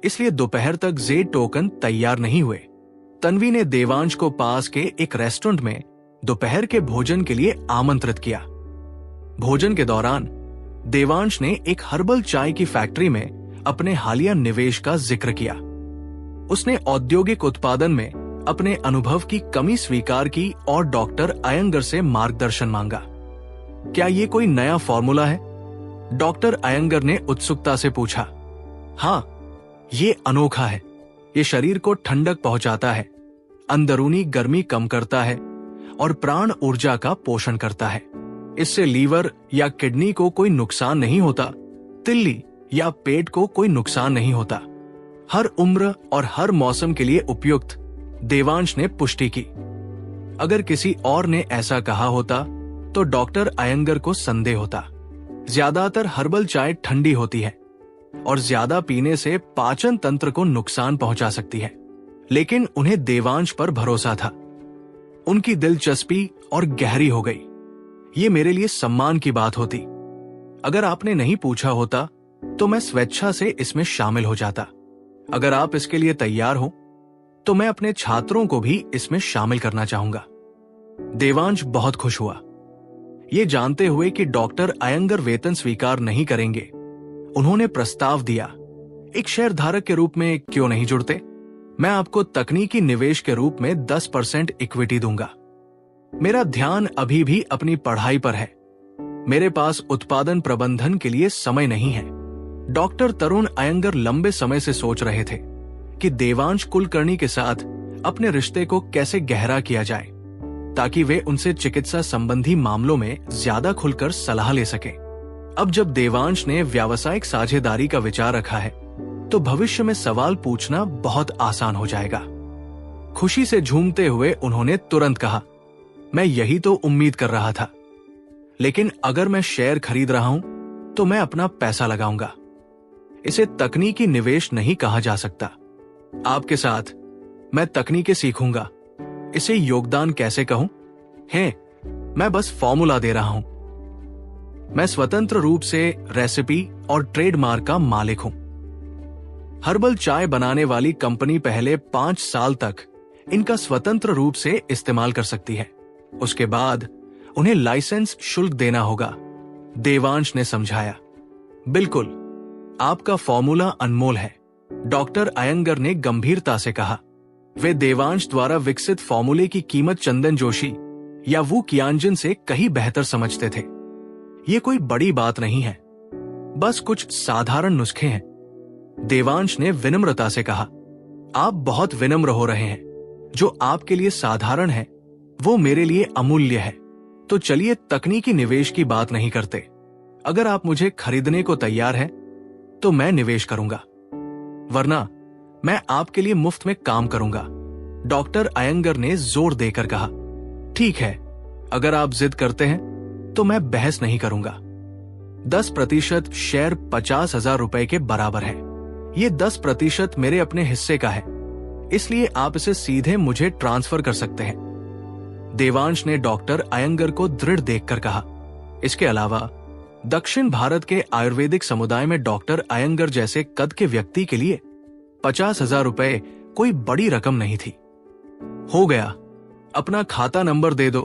इसलिए दोपहर तक जेड टोकन तैयार नहीं हुए। तन्वी ने देवांश को पास के एक रेस्टोरेंट में दोपहर के भोजन के लिए आमंत्रित किया। भोजन के दौरान देवांश ने एक हर्बल चाय की फैक्ट्री में अपने हालिया निवेश का जिक्र किया। उसने औद्योगिक उत्पादन में अपने अनुभव की कमी स्वीकार की और डॉक्टर अयंगर से मार्गदर्शन मांगा। क्या ये कोई नया फॉर्मूला है? डॉक्टर अयंगर ने उत्सुकता से पूछा। हाँ, ये अनोखा है। ये शरीर को ठंडक पहुंचाता है, अंदरूनी गर्मी कम करता है और प्राण ऊर्जा का पोषण करता है। इससे लीवर या किडनी को कोई नुकसान नहीं होता, तिल्ली या पेट को कोई नुकसान नहीं होता। हर उम्र और हर मौसम के लिए उपयुक्त, देवांश ने पुष्टि की। अगर किसी और ने ऐसा कहा होता तो डॉक्टर अयंगर को संदेह होता। ज्यादातर हर्बल चाय ठंडी होती है और ज्यादा पीने से पाचन तंत्र को नुकसान पहुंचा सकती है, लेकिन उन्हें देवांश पर भरोसा था। उनकी दिलचस्पी और गहरी हो गई। ये मेरे लिए सम्मान की बात होती। अगर आपने नहीं पूछा होता तो मैं स्वेच्छा से इसमें शामिल हो जाता। अगर आप इसके लिए तैयार हो तो मैं अपने छात्रों को भी इसमें शामिल करना चाहूंगा। देवांश बहुत खुश हुआ, ये जानते हुए कि डॉक्टर अयंगर वेतन स्वीकार नहीं करेंगे। उन्होंने प्रस्ताव दिया, एक शेयरधारक के रूप में क्यों नहीं जुड़ते? मैं आपको तकनीकी निवेश के रूप में 10% इक्विटी दूंगा। मेरा ध्यान अभी भी अपनी पढ़ाई पर है। मेरे पास उत्पादन प्रबंधन के लिए समय नहीं है। डॉक्टर तरुण अयंगर लंबे समय से सोच रहे थे कि देवांश कुलकर्णी के साथ अपने रिश्ते को कैसे गहरा किया जाए ताकि वे उनसे चिकित्सा संबंधी मामलों में ज्यादा खुलकर सलाह ले सकें। अब जब देवांश ने व्यावसायिक साझेदारी का विचार रखा है तो भविष्य में सवाल पूछना बहुत आसान हो जाएगा। खुशी से झूमते हुए उन्होंने तुरंत कहा, मैं यही तो उम्मीद कर रहा था। लेकिन अगर मैं शेयर खरीद रहा हूं तो मैं अपना पैसा लगाऊंगा। इसे तकनीकी निवेश नहीं कहा जा सकता। आपके साथ मैं तकनीकें सीखूंगा। इसे योगदान कैसे कहूं? मैं बस फॉर्मूला दे रहा हूं। मैं स्वतंत्र रूप से रेसिपी और ट्रेडमार्क का मालिक हूं। हर्बल चाय बनाने वाली कंपनी पहले 5 साल तक इनका स्वतंत्र रूप से इस्तेमाल कर सकती है। उसके बाद उन्हें लाइसेंस शुल्क देना होगा, देवांश ने समझाया। बिल्कुल, आपका फॉर्मूला अनमोल है, डॉक्टर अयंगर ने गंभीरता से कहा। वे देवांश द्वारा विकसित फॉर्मूले की कीमत चंदन जोशी या वू कियांजन से कहीं बेहतर समझते थे। ये कोई बड़ी बात नहीं है, बस कुछ साधारण नुस्खे हैं, देवांश ने विनम्रता से कहा। आप बहुत विनम्र हो रहे हैं। जो आपके लिए साधारण है वो मेरे लिए अमूल्य है। तो चलिए तकनीकी निवेश की बात नहीं करते। अगर आप मुझे खरीदने को तैयार हैं तो मैं निवेश करूंगा, वरना मैं आपके लिए मुफ्त में काम करूंगा, डॉक्टर अयंगर ने जोर देकर कहा। ठीक है, अगर आप जिद करते हैं तो मैं बहस नहीं करूंगा। 10% शेयर 50,000 रुपए के बराबर है। ये 10% मेरे अपने हिस्से का है, इसलिए आप इसे सीधे मुझे ट्रांसफर कर सकते हैं, देवांश ने डॉक्टर अयंगर को दृढ़ देखकर कहा। इसके अलावा दक्षिण भारत के आयुर्वेदिक समुदाय में डॉक्टर अयंगर जैसे कद के व्यक्ति के लिए 50,000 रुपए कोई बड़ी रकम नहीं थी। हो गया, अपना खाता नंबर दे दो,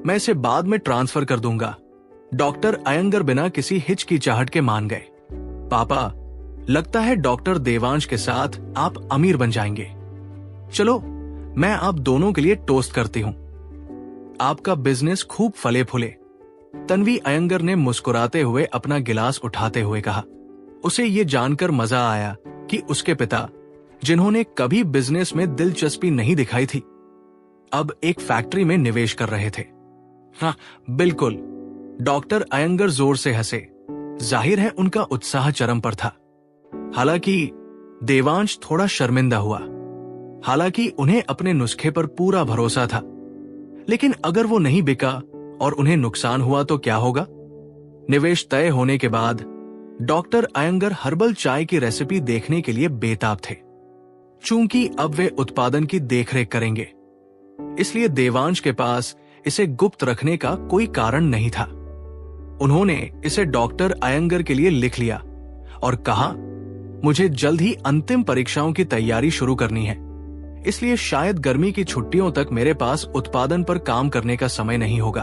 मैं इसे बाद में ट्रांसफर कर दूंगा, डॉक्टर अयंगर बिना किसी हिचकिचाहट के मान गए। पापा, लगता है डॉक्टर देवांश के साथ आप अमीर बन जाएंगे। चलो, मैं आप दोनों के लिए टोस्ट करती हूं। आपका बिजनेस खूब फले फूले, तन्वी अयंगर ने मुस्कुराते हुए अपना गिलास उठाते हुए कहा। उसे ये जानकर मजा आया कि उसके पिता, जिन्होंने कभी बिजनेस में दिलचस्पी नहीं दिखाई थी, अब एक फैक्ट्री में निवेश कर रहे थे। हाँ बिल्कुल, डॉक्टर अयंगर जोर से हंसे। जाहिर है उनका उत्साह चरम पर था। हालांकि देवांश थोड़ा शर्मिंदा हुआ। हालांकि उन्हें अपने नुस्खे पर पूरा भरोसा था, लेकिन अगर वो नहीं बिका और उन्हें नुकसान हुआ तो क्या होगा? निवेश तय होने के बाद डॉक्टर अयंगर हर्बल चाय की रेसिपी देखने के लिए बेताब थे। चूंकि अब वे उत्पादन की देखरेख करेंगे, इसलिए देवांश के पास इसे गुप्त रखने का कोई कारण नहीं था। उन्होंने इसे डॉक्टर अयंगर के लिए लिख लिया और कहा, मुझे जल्द ही अंतिम परीक्षाओं की तैयारी शुरू करनी है, इसलिए शायद गर्मी की छुट्टियों तक मेरे पास उत्पादन पर काम करने का समय नहीं होगा।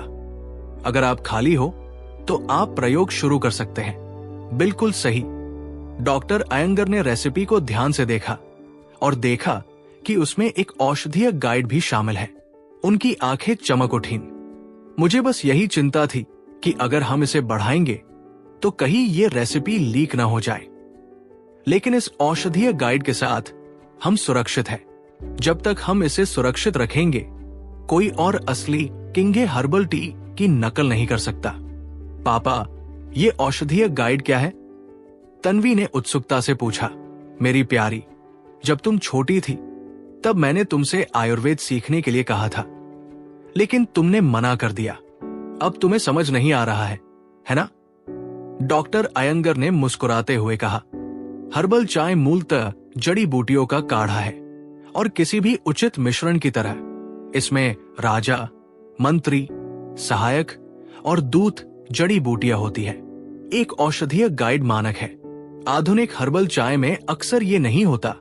अगर आप खाली हो तो आप प्रयोग शुरू कर सकते हैं। बिल्कुल सही। डॉक्टर अयंगर ने रेसिपी को ध्यान से देखा और देखा कि उसमें एक औषधीय गाइड भी शामिल है। उनकी आंखें चमक उठीं। मुझे बस यही चिंता थी कि अगर हम इसे बढ़ाएंगे तो कहीं ये रेसिपी लीक ना हो जाए। लेकिन इस औषधीय गाइड के साथ हम सुरक्षित हैं। जब तक हम इसे सुरक्षित रखेंगे, कोई और असली किंगे हर्बल टी की नकल नहीं कर सकता। पापा, ये औषधीय गाइड क्या है? तन्वी ने उत्सुकता से पूछा। मेरी प्यारी, जब तुम छोटी थी तब मैंने तुमसे आयुर्वेद सीखने के लिए कहा था, लेकिन तुमने मना कर दिया। अब तुम्हें समझ नहीं आ रहा है ना? डॉक्टर अयंगर ने मुस्कुराते हुए कहा, हर्बल चाय मूलतः जड़ी बूटियों का काढ़ा है और किसी भी उचित मिश्रण की तरह इसमें राजा, मंत्री, सहायक और दूत जड़ी बूटियां होती है। एक औषधीय गाइड मानक है। आधुनिक हर्बल चाय में अक्सर ये नहीं होता,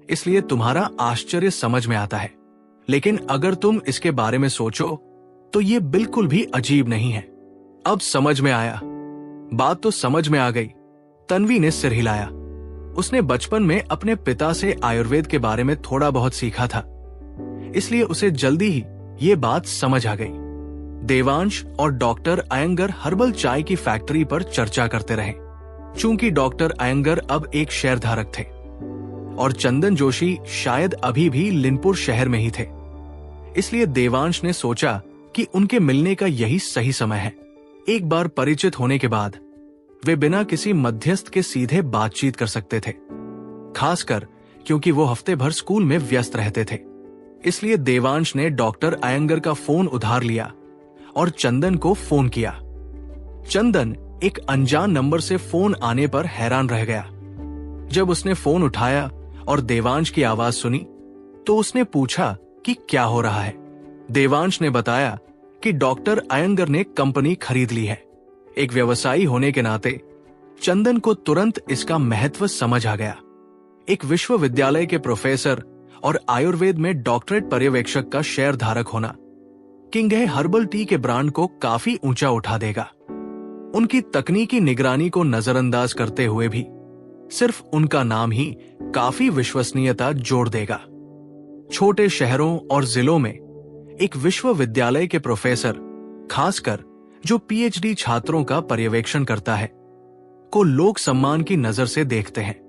इसलिए तुम्हारा आश्चर्य समझ में आता है। लेकिन अगर तुम इसके बारे में सोचो तो ये बिल्कुल भी अजीब नहीं है। अब समझ में आया। बात तो समझ में आ गई। तन्वी ने सिर हिलाया। उसने बचपन में अपने पिता से आयुर्वेद के बारे में थोड़ा बहुत सीखा था, इसलिए उसे जल्दी ही ये बात समझ आ गई। देवांश और डॉक्टर अयंगर हर्बल चाय की फैक्ट्री पर चर्चा करते रहे। चूंकि डॉक्टर अयंगर अब एक शेयरधारक थे और चंदन जोशी शायद अभी भी लिनपुर शहर में ही थे, इसलिए देवांश ने सोचा कि उनके मिलने का यही सही समय है। एक बार परिचित होने के बाद वे बिना किसी मध्यस्थ के सीधे बातचीत कर सकते थे, खासकर क्योंकि वो हफ्ते भर स्कूल में व्यस्त रहते थे। इसलिए देवांश ने डॉक्टर अयंगर का फोन उधार लिया और चंदन को फोन किया। चंदन एक अनजान नंबर से फोन आने पर हैरान रह गया। जब उसने फोन उठाया और देवांश की आवाज सुनी तो उसने पूछा कि क्या हो रहा है। देवांश ने बताया कि डॉक्टर अयंगर ने कंपनी खरीद ली है। एक व्यवसायी होने के नाते चंदन को तुरंत इसका महत्व समझ आ गया। एक विश्वविद्यालय के प्रोफेसर और आयुर्वेद में डॉक्टरेट पर्यवेक्षक का शेयर धारक होना किंगे हर्बल टी के ब्रांड को काफी ऊंचा उठा देगा। उनकी तकनीकी निगरानी को नजरअंदाज करते हुए भी सिर्फ उनका नाम ही काफी विश्वसनीयता जोड़ देगा। छोटे शहरों और जिलों में एक विश्वविद्यालय के प्रोफेसर, खासकर जो पीएचडी छात्रों का पर्यवेक्षण करता है, को लोक सम्मान की नजर से देखते हैं।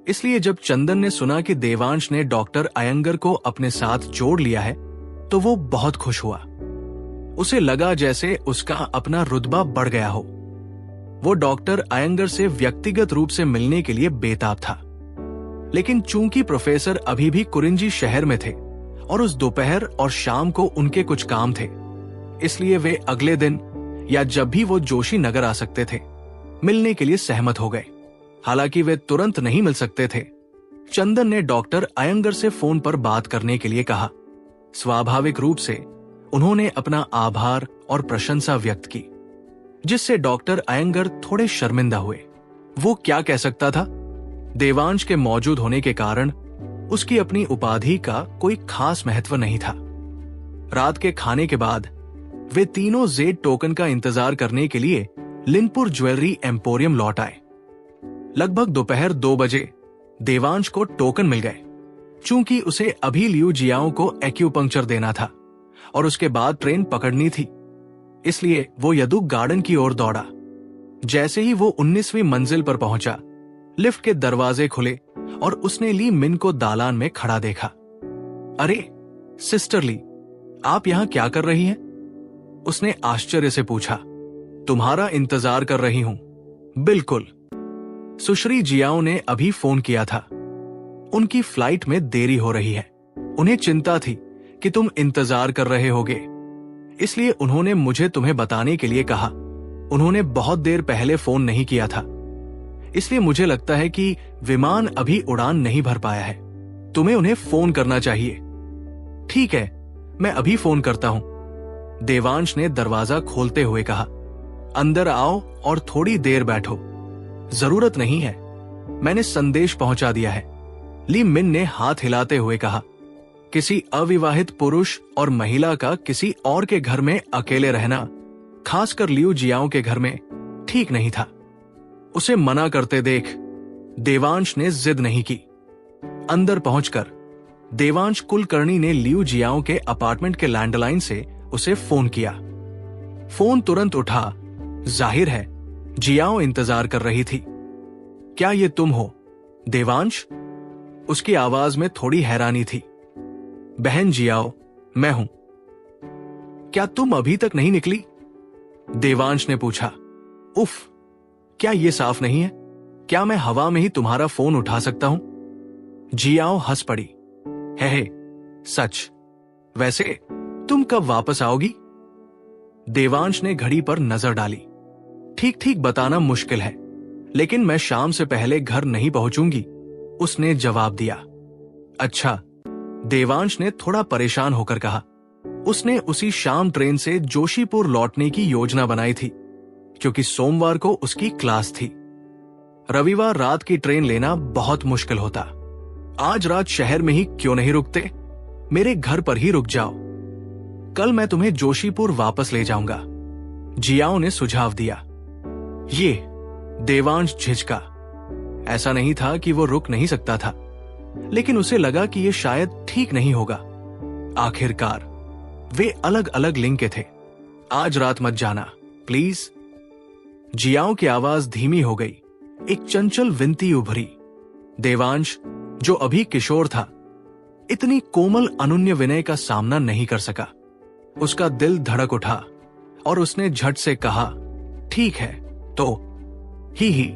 इसलिए जब चंदन ने सुना कि देवांश ने डॉक्टर अयंगर को अपने साथ जोड़ लिया है तो वो बहुत खुश हुआ। उसे लगा जैसे उसका अपना रुतबा बढ़ गया हो। वो डॉक्टर अयंगर से व्यक्तिगत रूप से मिलने के लिए बेताब था, लेकिन चूंकि प्रोफेसर अभी भी कुरिंजी शहर में थे और उस दोपहर और शाम को उनके कुछ काम थे, इसलिए वे अगले दिन या जब भी वो जोशी नगर आ सकते थे मिलने के लिए सहमत हो गए। हालांकि वे तुरंत नहीं मिल सकते थे। चंदन ने डॉक्टर अयंगर से फोन पर बात करने के लिए कहा। स्वाभाविक रूप से उन्होंने अपना आभार और प्रशंसा व्यक्त की, जिससे डॉक्टर अयंगर थोड़े शर्मिंदा हुए। वो क्या कह सकता था? देवांश के मौजूद होने के कारण उसकी अपनी उपाधि का कोई खास महत्व नहीं था। रात के खाने के बाद वे तीनों जेड टोकन का इंतजार करने के लिए लिनपुर ज्वेलरी एम्पोरियम लौट आए। लगभग दोपहर 2 बजे देवांश को टोकन मिल गए। चूंकि उसे अभी लियू जियाओ को एक्यूपंक्चर देना था और उसके बाद ट्रेन पकड़नी थी, इसलिए वो यदुक गार्डन की ओर दौड़ा। जैसे ही वो 19वीं मंजिल पर पहुंचा, लिफ्ट के दरवाजे खुले और उसने ली मिन को दालान में खड़ा देखा। अरे सिस्टर ली, आप यहां क्या कर रही हैं? उसने आश्चर्य से पूछा। तुम्हारा इंतजार कर रही हूं। बिल्कुल। सुश्री जियाओ ने अभी फोन किया था। उनकी फ्लाइट में देरी हो रही है। उन्हें चिंता थी कि तुम इंतजार कर रहे होगे, इसलिए उन्होंने मुझे तुम्हें बताने के लिए कहा। उन्होंने बहुत देर पहले फोन नहीं किया था, इसलिए मुझे लगता है कि विमान अभी उड़ान नहीं भर पाया है। तुम्हें उन्हें फोन करना चाहिए। ठीक है, मैं अभी फोन करता हूं, देवांश ने दरवाजा खोलते हुए कहा। अंदर आओ और थोड़ी देर बैठो। जरूरत नहीं है, मैंने संदेश पहुंचा दिया है, ली मिन ने हाथ हिलाते हुए कहा। किसी अविवाहित पुरुष और महिला का किसी और के घर में अकेले रहना, खासकर लियू जियाओ के घर में, ठीक नहीं था। उसे मना करते देख देवांश ने जिद नहीं की। अंदर पहुंचकर देवांश कुलकर्णी ने लियू जियाओ के अपार्टमेंट के लैंडलाइन से उसे फोन किया। फोन तुरंत उठा। जाहिर है जियाओ इंतजार कर रही थी। क्या ये तुम हो देवांश? उसकी आवाज में थोड़ी हैरानी थी। बहन जियाओ, मैं हूं। क्या तुम अभी तक नहीं निकली? देवांश ने पूछा। उफ, क्या ये साफ नहीं है? क्या मैं हवा में ही तुम्हारा फोन उठा सकता हूं? जियाओ हंस पड़ी। है सच। वैसे तुम कब वापस आओगी? देवांश ने घड़ी पर नजर डाली। ठीक ठीक बताना मुश्किल है, लेकिन मैं शाम से पहले घर नहीं पहुंचूंगी, उसने जवाब दिया। अच्छा, देवांश ने थोड़ा परेशान होकर कहा। उसने उसी शाम ट्रेन से जोशीपुर लौटने की योजना बनाई थी, क्योंकि सोमवार को उसकी क्लास थी। रविवार रात की ट्रेन लेना बहुत मुश्किल होता। आज रात शहर में ही क्यों नहीं रुकते? मेरे घर पर ही रुक जाओ। कल मैं तुम्हें जोशीपुर वापस ले जाऊंगा, जियाओ ने सुझाव दिया। ये देवांश झिझका। ऐसा नहीं था कि वो रुक नहीं सकता था, लेकिन उसे लगा कि ये शायद ठीक नहीं होगा। आखिरकार वे अलग अलग लिंग के थे। आज रात मत जाना प्लीज। जियाओ की आवाज धीमी हो गई। एक चंचल विनती उभरी। देवांश, जो अभी किशोर था, इतनी कोमल अनुन्य विनय का सामना नहीं कर सका। उसका दिल धड़क उठा और उसने झट से कहा, ठीक है तो ही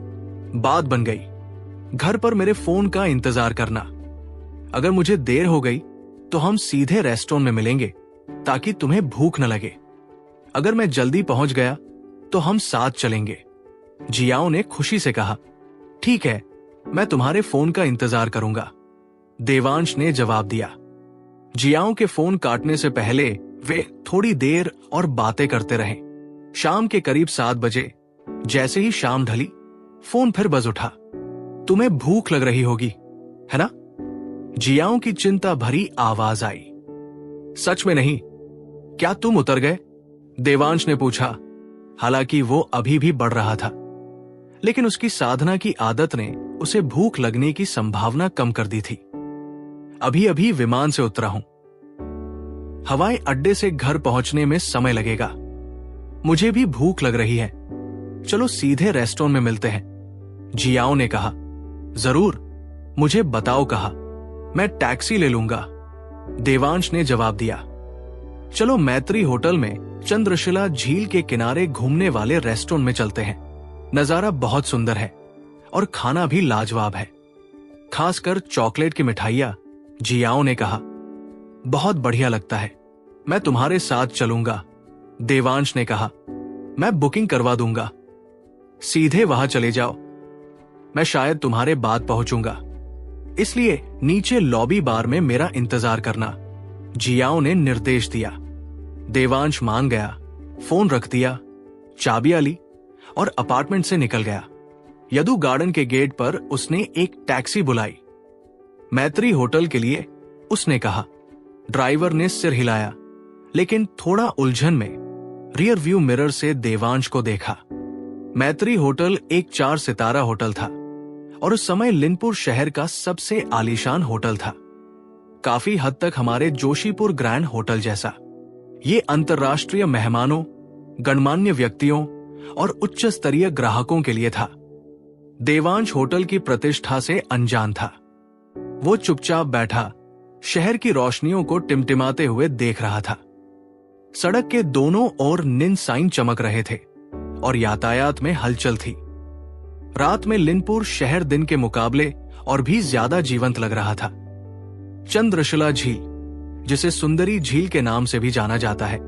बात बन गई। घर पर मेरे फोन का इंतजार करना। अगर मुझे देर हो गई तो हम सीधे रेस्टोरेंट में मिलेंगे, ताकि तुम्हें भूख न लगे। अगर मैं जल्दी पहुंच गया तो हम साथ चलेंगे। जियाओ ने खुशी से कहा। ठीक है, मैं तुम्हारे फोन का इंतजार करूंगा, देवांश ने जवाब दिया। जियाओ के फोन काटने से पहले वे थोड़ी देर और बातें करते रहे। शाम के करीब 7 बजे जैसे ही शाम ढली, फोन फिर बज उठा। तुम्हें भूख लग रही होगी, है ना? जियाओ की चिंता भरी आवाज आई। सच में नहीं। क्या तुम उतर गए? देवांश ने पूछा। हालांकि वो अभी भी बढ़ रहा था, लेकिन उसकी साधना की आदत ने उसे भूख लगने की संभावना कम कर दी थी। अभी अभी विमान से उतरा हूं। हवाई अड्डे से घर पहुंचने में समय लगेगा। मुझे भी भूख लग रही है। चलो सीधे रेस्टोरेंट में मिलते हैं, जियाओ ने कहा। जरूर, मुझे बताओ कहाँ। मैं टैक्सी ले लूंगा, देवांश ने जवाब दिया। चलो मैत्री होटल में चंद्रशिला झील के किनारे घूमने वाले रेस्टोरेंट में चलते हैं। नजारा बहुत सुंदर है और खाना भी लाजवाब है, खासकर चॉकलेट की मिठाइयां, जियाओ ने कहा। बहुत बढ़िया लगता है, मैं तुम्हारे साथ चलूंगा, देवांश ने कहा। मैं बुकिंग करवा दूंगा, सीधे वहां चले जाओ। मैं शायद तुम्हारे बाद पहुंचूंगा, इसलिए नीचे लॉबी बार में मेरा इंतजार करना, जियाओ ने निर्देश दिया। देवांश मान गया, फोन रख दिया, चाबियां ली और अपार्टमेंट से निकल गया। यदु गार्डन के गेट पर उसने एक टैक्सी बुलाई। मैत्री होटल के लिए उसने कहा। ड्राइवर ने सिर हिलाया, लेकिन थोड़ा उलझन में रियर व्यू मिरर से देवांश को देखा। मैत्री होटल एक 4 सितारा होटल था और उस समय लिनपुर शहर का सबसे आलीशान होटल था, काफी हद तक हमारे जोशीपुर ग्रैंड होटल जैसा। ये अंतर्राष्ट्रीय मेहमानों, गणमान्य व्यक्तियों और उच्च स्तरीय ग्राहकों के लिए था। देवांश होटल की प्रतिष्ठा से अनजान था। वो चुपचाप बैठा शहर की रोशनियों को टिमटिमाते हुए देख रहा था। सड़क के दोनों ओर निन साइन चमक रहे थे और यातायात में हलचल थी। रात में लिनपुर शहर दिन के मुकाबले और भी ज्यादा जीवंत लग रहा था। चंद्रशिला झील, जिसे सुंदरी झील के नाम से भी जाना जाता है,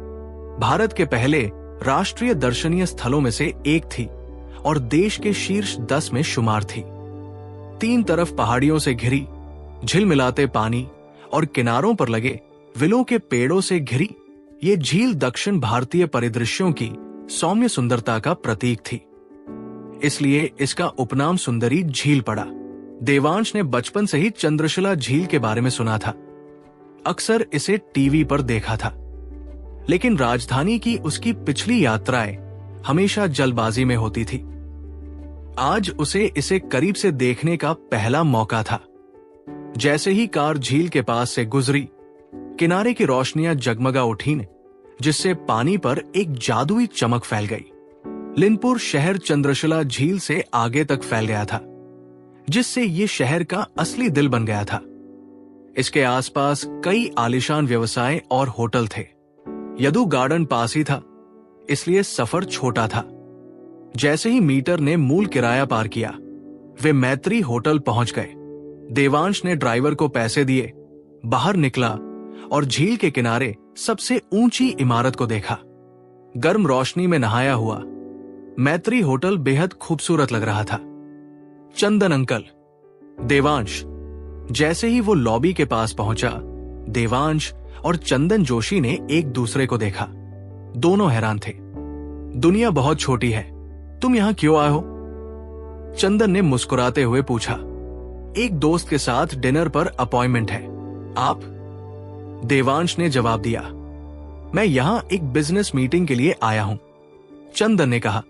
भारत के पहले राष्ट्रीय दर्शनीय स्थलों में से एक थी और देश के शीर्ष 10 में शुमार थी। 3 तरफ पहाड़ियों से घिरी, झिलमिलाते पानी और किनारों पर लगे विलों के पेड़ों से घिरी ये झील दक्षिण भारतीय परिदृश्यों की सौम्य सुंदरता का प्रतीक थी। इसलिए इसका उपनाम सुंदरी झील पड़ा। देवांश ने बचपन से ही चंद्रशिला झील के बारे में सुना था, अक्सर इसे टीवी पर देखा था, लेकिन राजधानी की उसकी पिछली यात्राएं हमेशा जल्दबाजी में होती थी। आज उसे इसे करीब से देखने का पहला मौका था। जैसे ही कार झील के पास से गुजरी, किनारे की रोशनियां जगमगा उठीं, जिससे पानी पर एक जादुई चमक फैल गई। लिनपुर शहर चंद्रशिला झील से आगे तक फैल गया था, जिससे ये शहर का असली दिल बन गया था। इसके आसपास कई आलीशान व्यवसाय और होटल थे। यदु गार्डन पास ही था, इसलिए सफर छोटा था। जैसे ही मीटर ने मूल किराया पार किया, वे मैत्री होटल पहुंच गए। देवांश ने ड्राइवर को पैसे दिए, बाहर निकला और झील के किनारे सबसे ऊंची इमारत को देखा। गर्म रोशनी में नहाया हुआ मैत्री होटल बेहद खूबसूरत लग रहा था। चंदन अंकल, देवांश। जैसे ही वो लॉबी के पास पहुंचा, देवांश और चंदन जोशी ने एक दूसरे को देखा। दोनों हैरान थे। दुनिया बहुत छोटी है, तुम यहां क्यों आए हो? चंदन ने मुस्कुराते हुए पूछा। एक दोस्त के साथ डिनर पर अपॉइंटमेंट है। आप? देवांश ने जवाब दिया। मैं यहां एक बिजनेस मीटिंग के लिए आया हूं। चंदन ने कहा।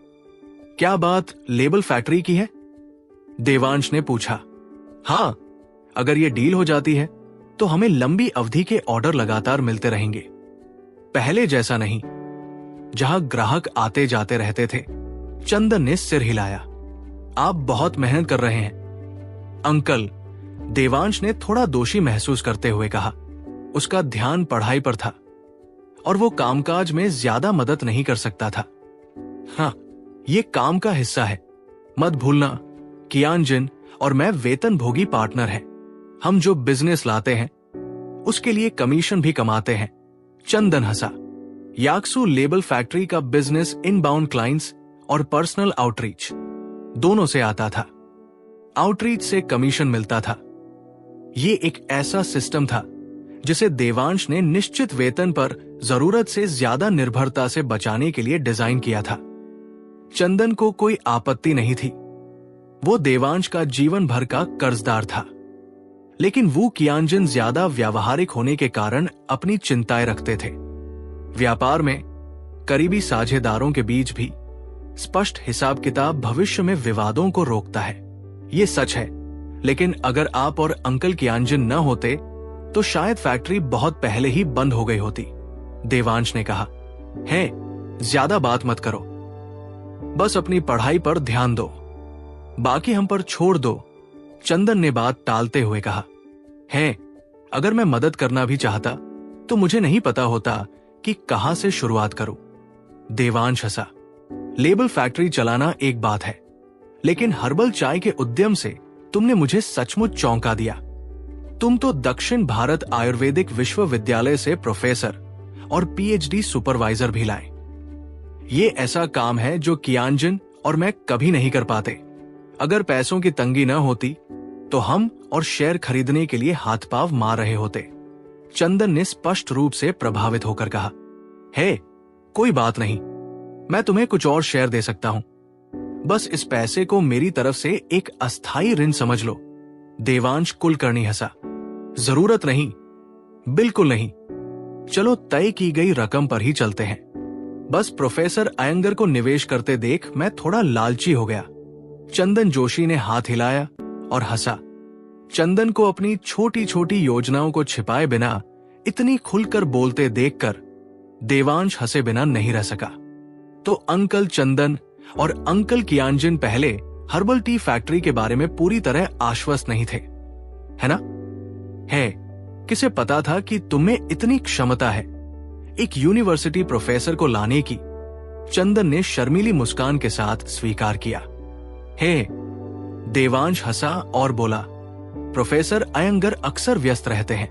क्या बात लेबल फैक्ट्री की है? देवांश ने पूछा। हां, अगर ये डील हो जाती है तो हमें लंबी अवधि के ऑर्डर लगातार मिलते रहेंगे। पहले जैसा नहीं, जहां ग्राहक आते जाते रहते थे। चंदन ने सिर हिलाया। आप बहुत मेहनत कर रहे हैं अंकल, देवांश ने थोड़ा दोषी महसूस करते हुए कहा। उसका ध्यान पढ़ाई पर था और वो कामकाज में ज्यादा मदद नहीं कर सकता था। हाँ, ये काम का हिस्सा है। मत भूलना, कियानजिन और मैं वेतन भोगी पार्टनर हैं। हम जो बिजनेस लाते हैं उसके लिए कमीशन भी कमाते हैं। चंदन हंसा। याक्सू लेबल फैक्ट्री का बिजनेस इनबाउंड क्लाइंट्स और पर्सनल आउटरीच दोनों से आता था। आउटरीच से कमीशन मिलता था। ये एक ऐसा सिस्टम था जिसे देवांश ने निश्चित वेतन पर जरूरत से ज्यादा निर्भरता से बचाने के लिए डिजाइन किया था। चंदन को कोई आपत्ति नहीं थी। वो देवांश का जीवन भर का कर्जदार था, लेकिन वो कियानजिन ज्यादा व्यावहारिक होने के कारण अपनी चिंताएं रखते थे। व्यापार में करीबी साझेदारों के बीच भी स्पष्ट हिसाब किताब भविष्य में विवादों को रोकता है। ये सच है, लेकिन अगर आप और अंकल कियानजिन न होते तो शायद फैक्ट्री बहुत पहले ही बंद हो गई होती। देवांश ने कहा। है, ज्यादा बात मत करो, बस अपनी पढ़ाई पर ध्यान दो, बाकी हम पर छोड़ दो। चंदन ने बात टालते हुए कहा। है, अगर मैं मदद करना भी चाहता तो मुझे नहीं पता होता कि कहां से शुरुआत करूं। देवांश हंसा। लेबल फैक्ट्री चलाना एक बात है, लेकिन हर्बल चाय के उद्यम से तुमने मुझे सचमुच चौंका दिया। तुम तो दक्षिण भारत आयुर्वेदिक विश्वविद्यालय से प्रोफेसर और पीएचडी सुपरवाइजर भी लाए। ये ऐसा काम है जो कियानजिन और मैं कभी नहीं कर पाते। अगर पैसों की तंगी न होती तो हम और शेयर खरीदने के लिए हाथ पांव मार रहे होते। चंदन ने स्पष्ट रूप से प्रभावित होकर कहा। हे, कोई बात नहीं, मैं तुम्हें कुछ और शेयर दे सकता हूं। बस इस पैसे को मेरी तरफ से एक अस्थायी ऋण समझ लो। देवांश कुलकर्णी हंसा। जरूरत नहीं, बिल्कुल नहीं। चलो तय की गई रकम पर ही चलते हैं। बस प्रोफेसर अयंगर को निवेश करते देख मैं थोड़ा लालची हो गया। चंदन जोशी ने हाथ हिलाया और हंसा। चंदन को अपनी छोटी छोटी योजनाओं को छिपाए बिना इतनी खुलकर बोलते देखकर देवांश हंसे बिना नहीं रह सका। तो अंकल चंदन और अंकल कियानजिन पहले हर्बल टी फैक्ट्री के बारे में पूरी तरह आश्वस्त नहीं थे, है ना? है, किसे पता था कि तुम्हें इतनी क्षमता है एक यूनिवर्सिटी प्रोफेसर को लाने की? चंदन ने शर्मीली मुस्कान के साथ स्वीकार किया। हे, देवांश हंसा और बोला। प्रोफेसर अयंगर अक्सर व्यस्त रहते हैं।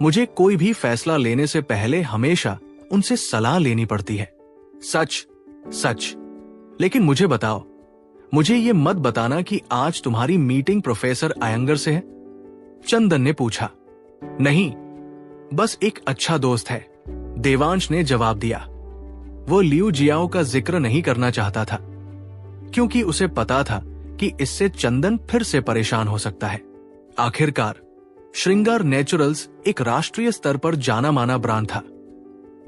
मुझे कोई भी फैसला लेने से पहले हमेशा उनसे सलाह लेनी पड़ती है। सच सच। लेकिन मुझे बताओ, मुझे ये मत बताना कि आज तुम्हारी मीटिंग प्रोफेसर अयंगर से है? चंदन ने पूछा। नहीं, बस एक अच्छा दोस्त है, देवांश ने जवाब दिया। वो लियू जियाओ का जिक्र नहीं करना चाहता था, क्योंकि उसे पता था कि इससे चंदन फिर से परेशान हो सकता है। आखिरकार श्रृंगार नेचुरल्स एक राष्ट्रीय स्तर पर जाना माना ब्रांड था।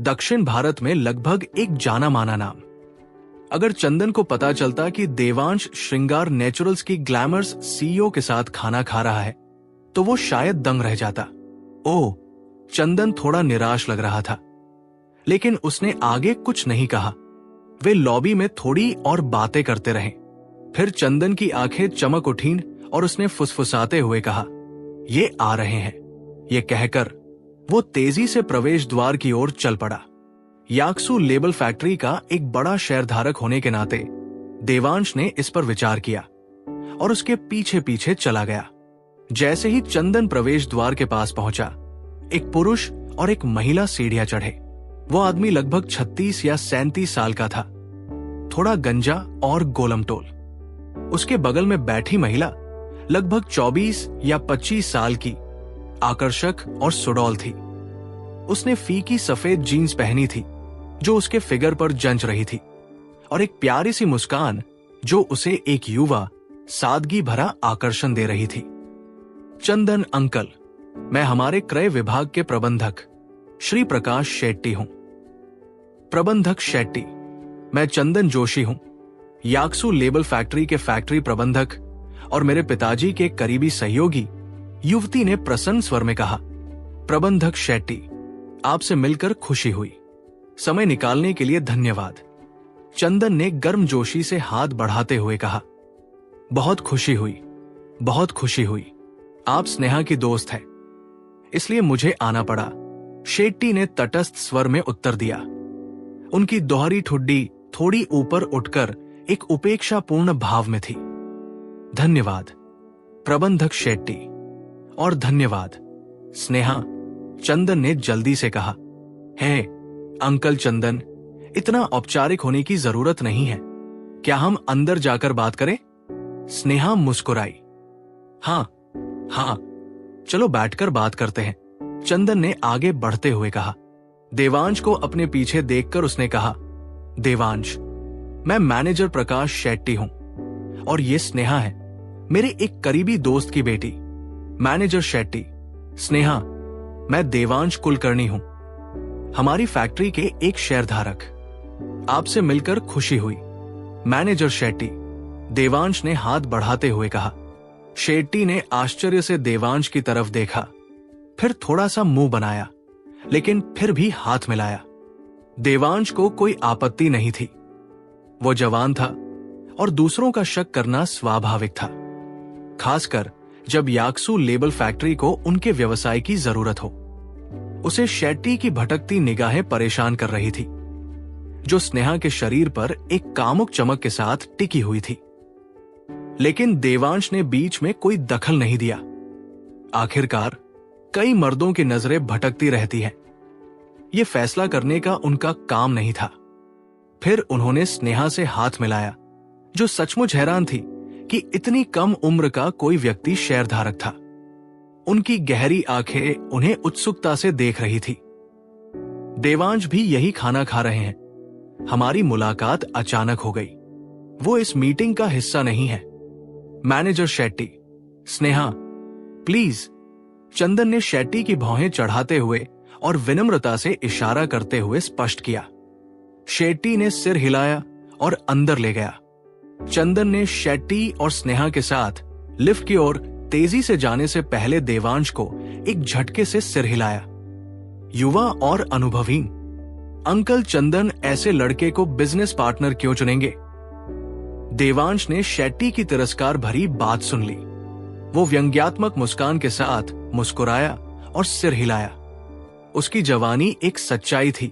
दक्षिण भारत में लगभग एक जाना माना नाम। अगर चंदन को पता चलता कि देवांश श्रृंगार नेचुरल्स की ग्लैमर्स सीईओ के साथ खाना खा रहा है तो वो शायद दंग रह जाता। ओह, चंदन थोड़ा निराश लग रहा था, लेकिन उसने आगे कुछ नहीं कहा। वे लॉबी में थोड़ी और बातें करते रहे। फिर चंदन की आंखें चमक उठीं और उसने फुसफुसाते हुए कहा, ये आ रहे हैं। ये कहकर वो तेजी से प्रवेश द्वार की ओर चल पड़ा। याक्सू लेबल फैक्ट्री का एक बड़ा शेयरधारक होने के नाते देवांश ने इस पर विचार किया और उसके पीछे पीछे चला गया। जैसे ही चंदन प्रवेश द्वार के पास पहुंचा, एक पुरुष और एक महिला सीढ़ियां चढ़े। वो आदमी लगभग 36 या 37 साल का था, थोड़ा गंजा और गोलमटोल। उसके बगल में बैठी महिला लगभग 24 या 25 साल की, आकर्षक और सुडौल थी। उसने फीकी सफेद जीन्स पहनी थी जो उसके फिगर पर जंच रही थी, और एक प्यारी सी मुस्कान जो उसे एक युवा सादगी भरा आकर्षण दे रही थी। चंदन अंकल, मैं हमारे क्रय विभाग के प्रबंधक श्री प्रकाश शेट्टी हूं। प्रबंधक शेट्टी, मैं चंदन जोशी हूं, याक्सू लेबल फैक्ट्री के फैक्ट्री प्रबंधक और मेरे पिताजी के करीबी सहयोगी, युवती ने प्रसन्न स्वर में कहा। प्रबंधक शेट्टी, आपसे मिलकर खुशी हुई। समय निकालने के लिए धन्यवाद। चंदन ने गर्मजोशी से हाथ बढ़ाते हुए कहा। बहुत खुशी हुई, बहुत खुशी हुई। आप स्नेहा की दोस्त हैं, इसलिए मुझे आना पड़ा, शेट्टी ने तटस्थ स्वर में उत्तर दिया। उनकी दोहरी ठुड्डी थोड़ी ऊपर उठकर एक उपेक्षापूर्ण भाव में थी। धन्यवाद प्रबंधक शेट्टी, और धन्यवाद स्नेहा, चंदन ने जल्दी से कहा। है अंकल चंदन, इतना औपचारिक होने की जरूरत नहीं है। क्या हम अंदर जाकर बात करें? स्नेहा मुस्कुराई। हाँ हाँ, चलो बैठकर बात करते हैं, चंदन ने आगे बढ़ते हुए कहा। देवांश को अपने पीछे देखकर उसने कहा, देवांश, मैं मैनेजर प्रकाश शेट्टी हूं और ये स्नेहा है, मेरे एक करीबी दोस्त की बेटी। मैनेजर शेट्टी, स्नेहा, मैं देवांश कुलकर्णी हूं, हमारी फैक्ट्री के एक शेयरधारक। आपसे मिलकर खुशी हुई। मैनेजर शेट्टी, देवांश ने हाथ बढ़ाते हुए कहा। शेट्टी ने आश्चर्य से देवांश की तरफ देखा, फिर थोड़ा सा मुंह बनाया, लेकिन फिर भी हाथ मिलाया। देवांश को कोई आपत्ति नहीं थी। वो जवान था और दूसरों का शक करना स्वाभाविक था, खासकर जब याक्सू लेबल फैक्ट्री को उनके व्यवसाय की जरूरत हो। उसे शेट्टी की भटकती निगाहें परेशान कर रही थी, जो स्नेहा के शरीर पर एक कामुक चमक के साथ टिकी हुई थी। लेकिन देवांश ने बीच में कोई दखल नहीं दिया। आखिरकार कई मर्दों की नजरें भटकती रहती हैं, यह फैसला करने का उनका काम नहीं था। फिर उन्होंने स्नेहा से हाथ मिलाया, जो सचमुच हैरान थी कि इतनी कम उम्र का कोई व्यक्ति शेयरधारक था। उनकी गहरी आंखें उन्हें उत्सुकता से देख रही थी। देवांश भी यही खाना खा रहे हैं। हमारी मुलाकात अचानक हो गई। वो इस मीटिंग का हिस्सा नहीं है। मैनेजर शेट्टी, स्नेहा, प्लीज, चंदन ने शेट्टी की भौहें चढ़ाते हुए और विनम्रता से इशारा करते हुए स्पष्ट किया। शेट्टी ने सिर हिलाया और अंदर ले गया। चंदन ने शेट्टी और स्नेहा के साथ लिफ्ट की ओर तेजी से जाने से पहले देवांश को एक झटके से सिर हिलाया। युवा और अनुभवी, अंकल चंदन ऐसे लड़के को बिजनेस पार्टनर क्यों चुनेंगे? देवांश ने शेट्टी की तिरस्कार भरी बात सुन ली। वो व्यंग्यात्मक मुस्कान के साथ मुस्कुराया और सिर हिलाया। उसकी जवानी एक सच्चाई थी,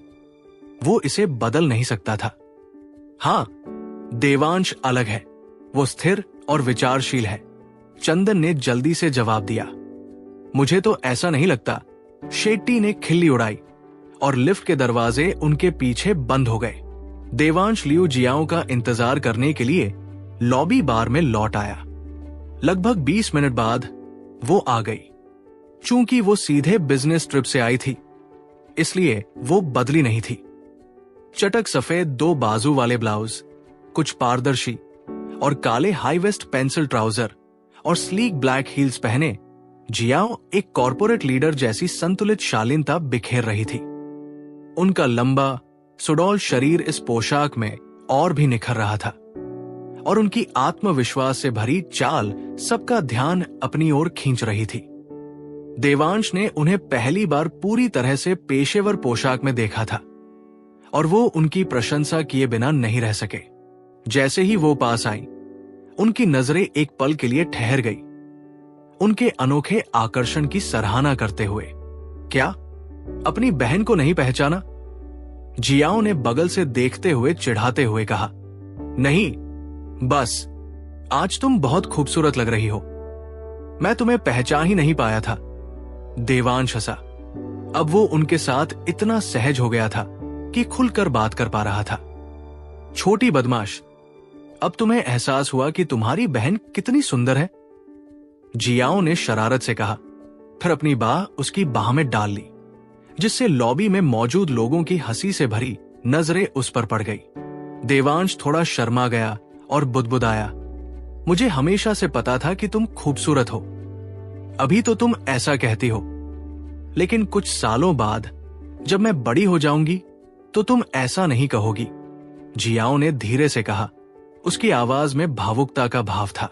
वो इसे बदल नहीं सकता था। हाँ, देवांश अलग है, वो स्थिर और विचारशील है, चंदन ने जल्दी से जवाब दिया। मुझे तो ऐसा नहीं लगता, शेट्टी ने खिल्ली उड़ाई और लिफ्ट के दरवाजे उनके पीछे बंद हो गए। देवांश लियू जियाओं का इंतजार करने के लिए लॉबी बार में लौट आया। लगभग 20 मिनट बाद वो आ गई। चूंकि वो सीधे बिजनेस ट्रिप से आई थी, इसलिए वो बदली नहीं थी। चटक सफेद 2 बाजू वाले ब्लाउज, कुछ पारदर्शी और काले हाई वेस्ट पेंसिल ट्राउजर और स्लीक ब्लैक हील्स पहने जियाओ एक कॉर्पोरेट लीडर जैसी संतुलित शालीनता बिखेर रही थी। उनका लंबा सुडौल शरीर इस पोशाक में और भी निखर रहा था और उनकी आत्मविश्वास से भरी चाल सबका ध्यान अपनी ओर खींच रही थी। देवांश ने उन्हें पहली बार पूरी तरह से पेशेवर पोशाक में देखा था और वो उनकी प्रशंसा किए बिना नहीं रह सके। जैसे ही वो पास आई, उनकी नजरें एक पल के लिए ठहर गई, उनके अनोखे आकर्षण की सराहना करते हुए। क्या अपनी बहन को नहीं पहचाना? जियाओ ने बगल से देखते हुए चिढ़ाते हुए कहा। नहीं, बस आज तुम बहुत खूबसूरत लग रही हो। मैं तुम्हें पहचान ही नहीं पाया था। देवांश हंसा। अब वो उनके साथ इतना सहज हो गया था कि खुलकर बात कर पा रहा था। छोटी बदमाश, अब तुम्हें एहसास हुआ कि तुम्हारी बहन कितनी सुंदर है? जियाओ ने शरारत से कहा, फिर अपनी बाह उसकी बाह में डाल ली, जिससे लॉबी में मौजूद लोगों की हंसी से भरी नजरें उस पर पड़ गई। देवांश थोड़ा शर्मा गया और बुदबुदाया, मुझे हमेशा से पता था कि तुम खूबसूरत हो। अभी तो तुम ऐसा कहती हो, लेकिन कुछ सालों बाद जब मैं बड़ी हो जाऊंगी तो तुम ऐसा नहीं कहोगी। जियाओ ने धीरे से कहा। उसकी आवाज में भावुकता का भाव था।